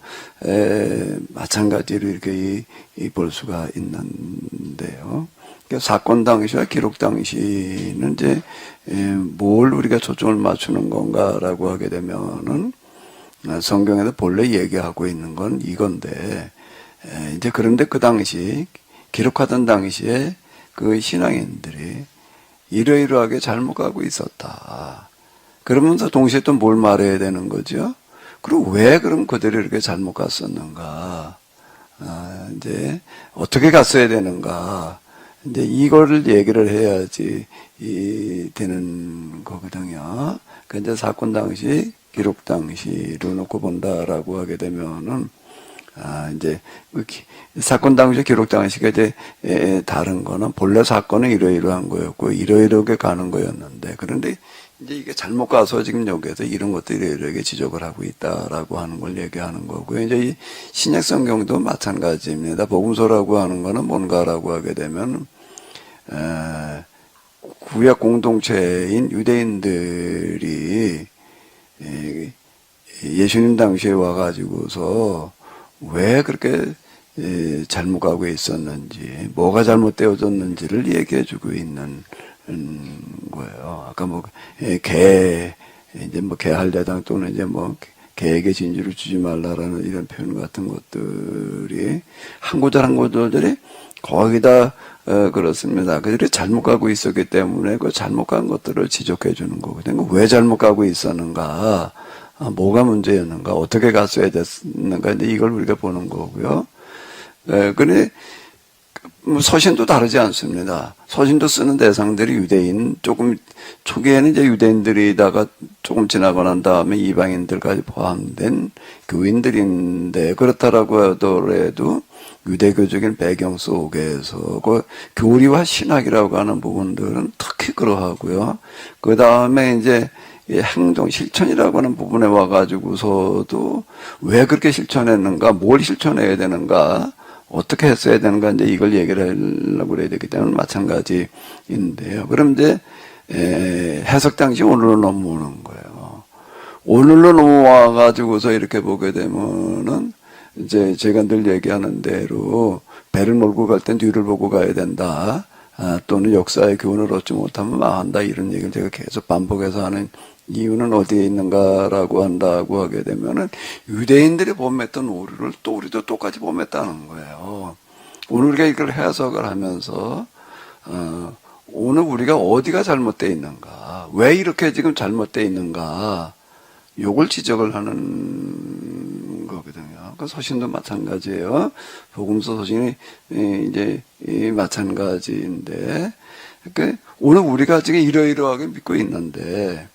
마찬가지로 이렇게 볼 수가 있는데요. 그러니까 사건 당시와 기록 당시는 이제 뭘 우리가 초점을 맞추는 건가라고 하게 되면은 성경에서 본래 얘기하고 있는 건 이건데 이제 그런데 그 당시 기록하던 당시에 그 신앙인들이 이러이러하게 잘못 가고 있었다. 그러면서 동시에 또 뭘 말해야 되는 거죠? 그리고 왜 그럼 그들이 이렇게 잘못 갔었는가? 이제 어떻게 갔어야 되는가? 이제 이거를 얘기를 해야지 되는 거거든요. 그 이제 사건 당시, 기록 당시로 놓고 본다라고 하게 되면은 이제 사건 당시, 기록 당시가 이제 다른 거는 본래 사건은 이러이러한 거였고 이러이러하게 가는 거였는데 그런데 이제 이게 잘못 가서 지금 여기에서 이런 것들이 이렇게 지적을 하고 있다라고 하는 걸 얘기하는 거고요. 이제 이 신약 성경도 마찬가지입니다. 복음서라고 하는 거는 뭔가라고 하게 되면 구약 공동체인 유대인들이 예수님 당시에 와가지고서 왜 그렇게 잘못 가고 있었는지, 뭐가 잘못되어졌는지를 얘기해주고 있는 거예요. 아까 개 이제 뭐 개할야당 또는 이제 뭐 개에게 진주를 주지 말라라는 이런 표현 같은 것들이 한 구절 한 구절들이 거기다 그렇습니다. 그들이 잘못 가고 있었기 때문에 그 잘못 간 것들을 지적해 주는 거거든요. 왜 잘못 가고 있었는가, 뭐가 문제였는가, 어떻게 갔어야 됐는가, 이제 이걸 우리가 보는 거고요. 근데 뭐 서신도 다르지 않습니다. 서신도 쓰는 대상들이 유대인, 조금 초기에는 이제 유대인들이다가 조금 지나고 난 다음에 이방인들까지 포함된 교인들인데, 그렇다라고 하더라도 유대교적인 배경 속에서 그 교리와 신학이라고 하는 부분들은 특히 그러하고요. 그 다음에 이제 행동, 실천이라고 하는 부분에 와가지고서도 왜 그렇게 실천했는가, 뭘 실천해야 되는가, 어떻게 했어야 되는가, 이제 이걸 얘기를 하려고 그래야 되기 때문에 마찬가지인데요. 그럼 이제, 해석 당시 오늘로 넘어오는 거예요. 오늘로 넘어와가지고서 이렇게 보게 되면은, 이제 제가 늘 얘기하는 대로, 배를 몰고 갈 땐 뒤를 보고 가야 된다. 또는 역사의 교훈을 얻지 못하면 망한다. 이런 얘기를 제가 계속 반복해서 하는 이유는 어디에 있는가라고 한다고 하게 되면은 유대인들이 범했던 오류를 또 우리도 똑같이 범했다는 거예요. 오늘 우리가 이걸 해석을 하면서 오늘 우리가 어디가 잘못되어 있는가, 왜 이렇게 지금 잘못되어 있는가, 요걸 지적을 하는 거거든요. 그 서신도 마찬가지예요. 복음서 서신이 이제 마찬가지인데, 그러니까 오늘 우리가 지금 이러이러하게 믿고 있는데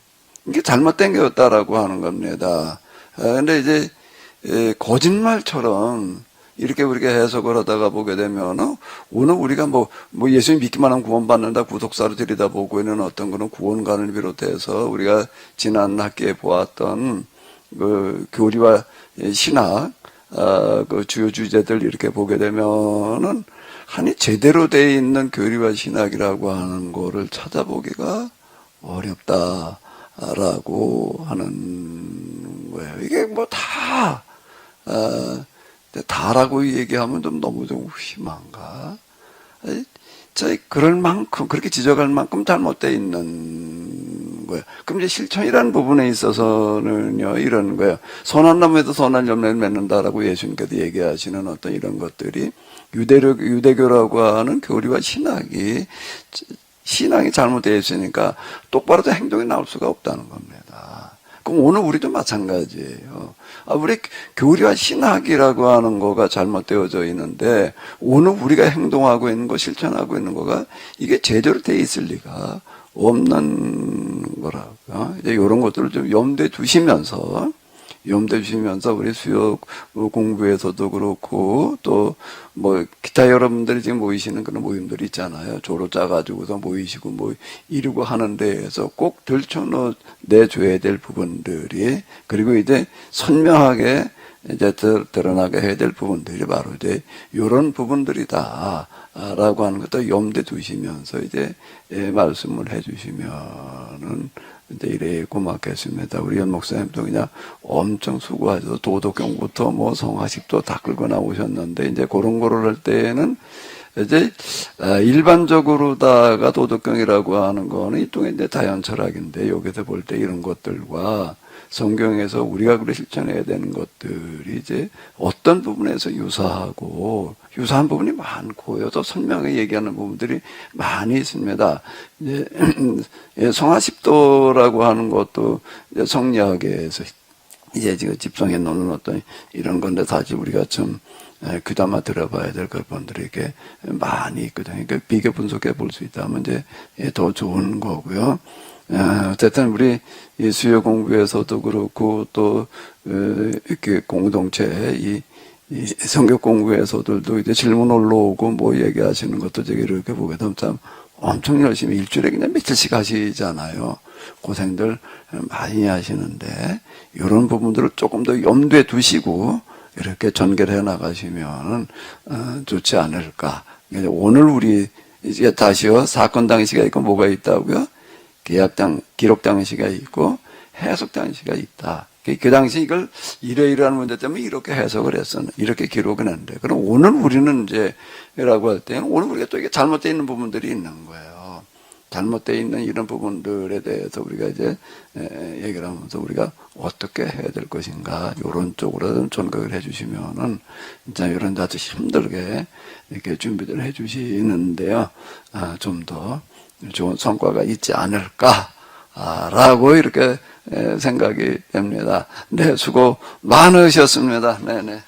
이게 잘못된 게였다라고 하는 겁니다. 근데 이제 거짓말처럼 이렇게 우리가 해석을 하다가 보게 되면 오늘 우리가 뭐 예수님 믿기만 하면 구원받는다 구독사로 들여다보고 있는 어떤 그런 구원관을 비롯해서 우리가 지난 학기에 보았던 그 교리와 신학 그 주요 주제들 이렇게 보게 되면은 아니 제대로 돼 있는 교리와 신학이라고 하는 거를 찾아보기가 어렵다라고 하는 거예요. 이게 뭐 다라고 얘기하면 좀 너무 좀 심한가? 그럴 만큼, 그렇게 지적할 만큼 잘못되어 있는 거예요. 그럼 이제 실천이라는 부분에 있어서는요, 이런 거예요. 선한 나무에도 선한 열매를 맺는다라고 예수님께서 얘기하시는 어떤 이런 것들이 유대교라고 하는 교리와 신학이 잘못되어 있으니까 똑바로 된 행동이 나올 수가 없다는 겁니다. 그럼 오늘 우리도 마찬가지예요. 우리 교리와 신학이라고 하는 거가 잘못되어져 있는데 오늘 우리가 행동하고 있는 거, 실천하고 있는 거가 이게 제대로 돼 있을 리가 없는 거라고요. 이제 이런 것들을 좀 염두에 두시면서 우리 수요 공부에서도 그렇고 또 뭐 기타 여러분들이 지금 모이시는 그런 모임들이 있잖아요. 조로 짜가지고서 모이시고 뭐 이루고 하는 데에서 꼭 들춰내줘야 될 부분들이, 그리고 이제 선명하게 이제 드러나게 해야 될 부분들이 바로 이제 이런 부분들이다라고 하는 것도 염두에 두시면서 이제 말씀을 해주시면은 이제 이래 고맙겠습니다. 우리 연 목사님도 그냥 엄청 수고하셔서 도덕경부터 뭐 성화식도 다 끌고 나오셨는데 이제 그런 거를 할 때에는 이제 일반적으로다가 도덕경이라고 하는 거는 일종의 이제 자연 철학인데 여기서 볼 때 이런 것들과 성경에서 우리가 그래 실천해야 되는 것들이 이제 어떤 부분에서 유사한 부분이 많고요. 또 선명하게 얘기하는 부분들이 많이 있습니다. 이제 성화십도라고 하는 것도 이제 성리학에서 이제 지금 집성해 놓는 어떤 이런 건데 사실 우리가 좀 귀담아 들어봐야 될 것들이 이렇게 많이 있거든요. 그러니까 비교 분석해 볼 수 있다면 이제 더 좋은 거고요. 어쨌든 우리 수요 공부에서도 그렇고 또 이렇게 공동체 이 성격 공부에서들도 이제 질문 올라오고 뭐 얘기하시는 것도 제가 이렇게 보게 되면 참 엄청 열심히 일주일에 그냥 며칠씩 하시잖아요. 고생들 많이 하시는데 이런 부분들을 조금 더 염두에 두시고 이렇게 전개를 해 나가시면 좋지 않을까. 오늘 우리 이제 다시요 사건 당시가 있고 뭐가 있다고요? 기록 당시가 있고 해석 당시가 있다. 그 당시 이걸 이러이러한 문제 때문에 이렇게 해석을 했었는, 이렇게 기록을 했는데, 그럼 오늘 우리는 이제, 라고 할 때는 오늘 우리가 또 이게 잘못되어 있는 부분들이 있는 거예요. 잘못되어 있는 이런 부분들에 대해서 우리가 이제 얘기를 하면서 우리가 어떻게 해야 될 것인가 이런 쪽으로 전각을 해주시면은 진짜 이런 아주 힘들게 이렇게 준비를 해주시는데요. 좀 더 좋은 성과가 있지 않을까라고 이렇게 생각이 됩니다. 네, 수고 많으셨습니다. 네네.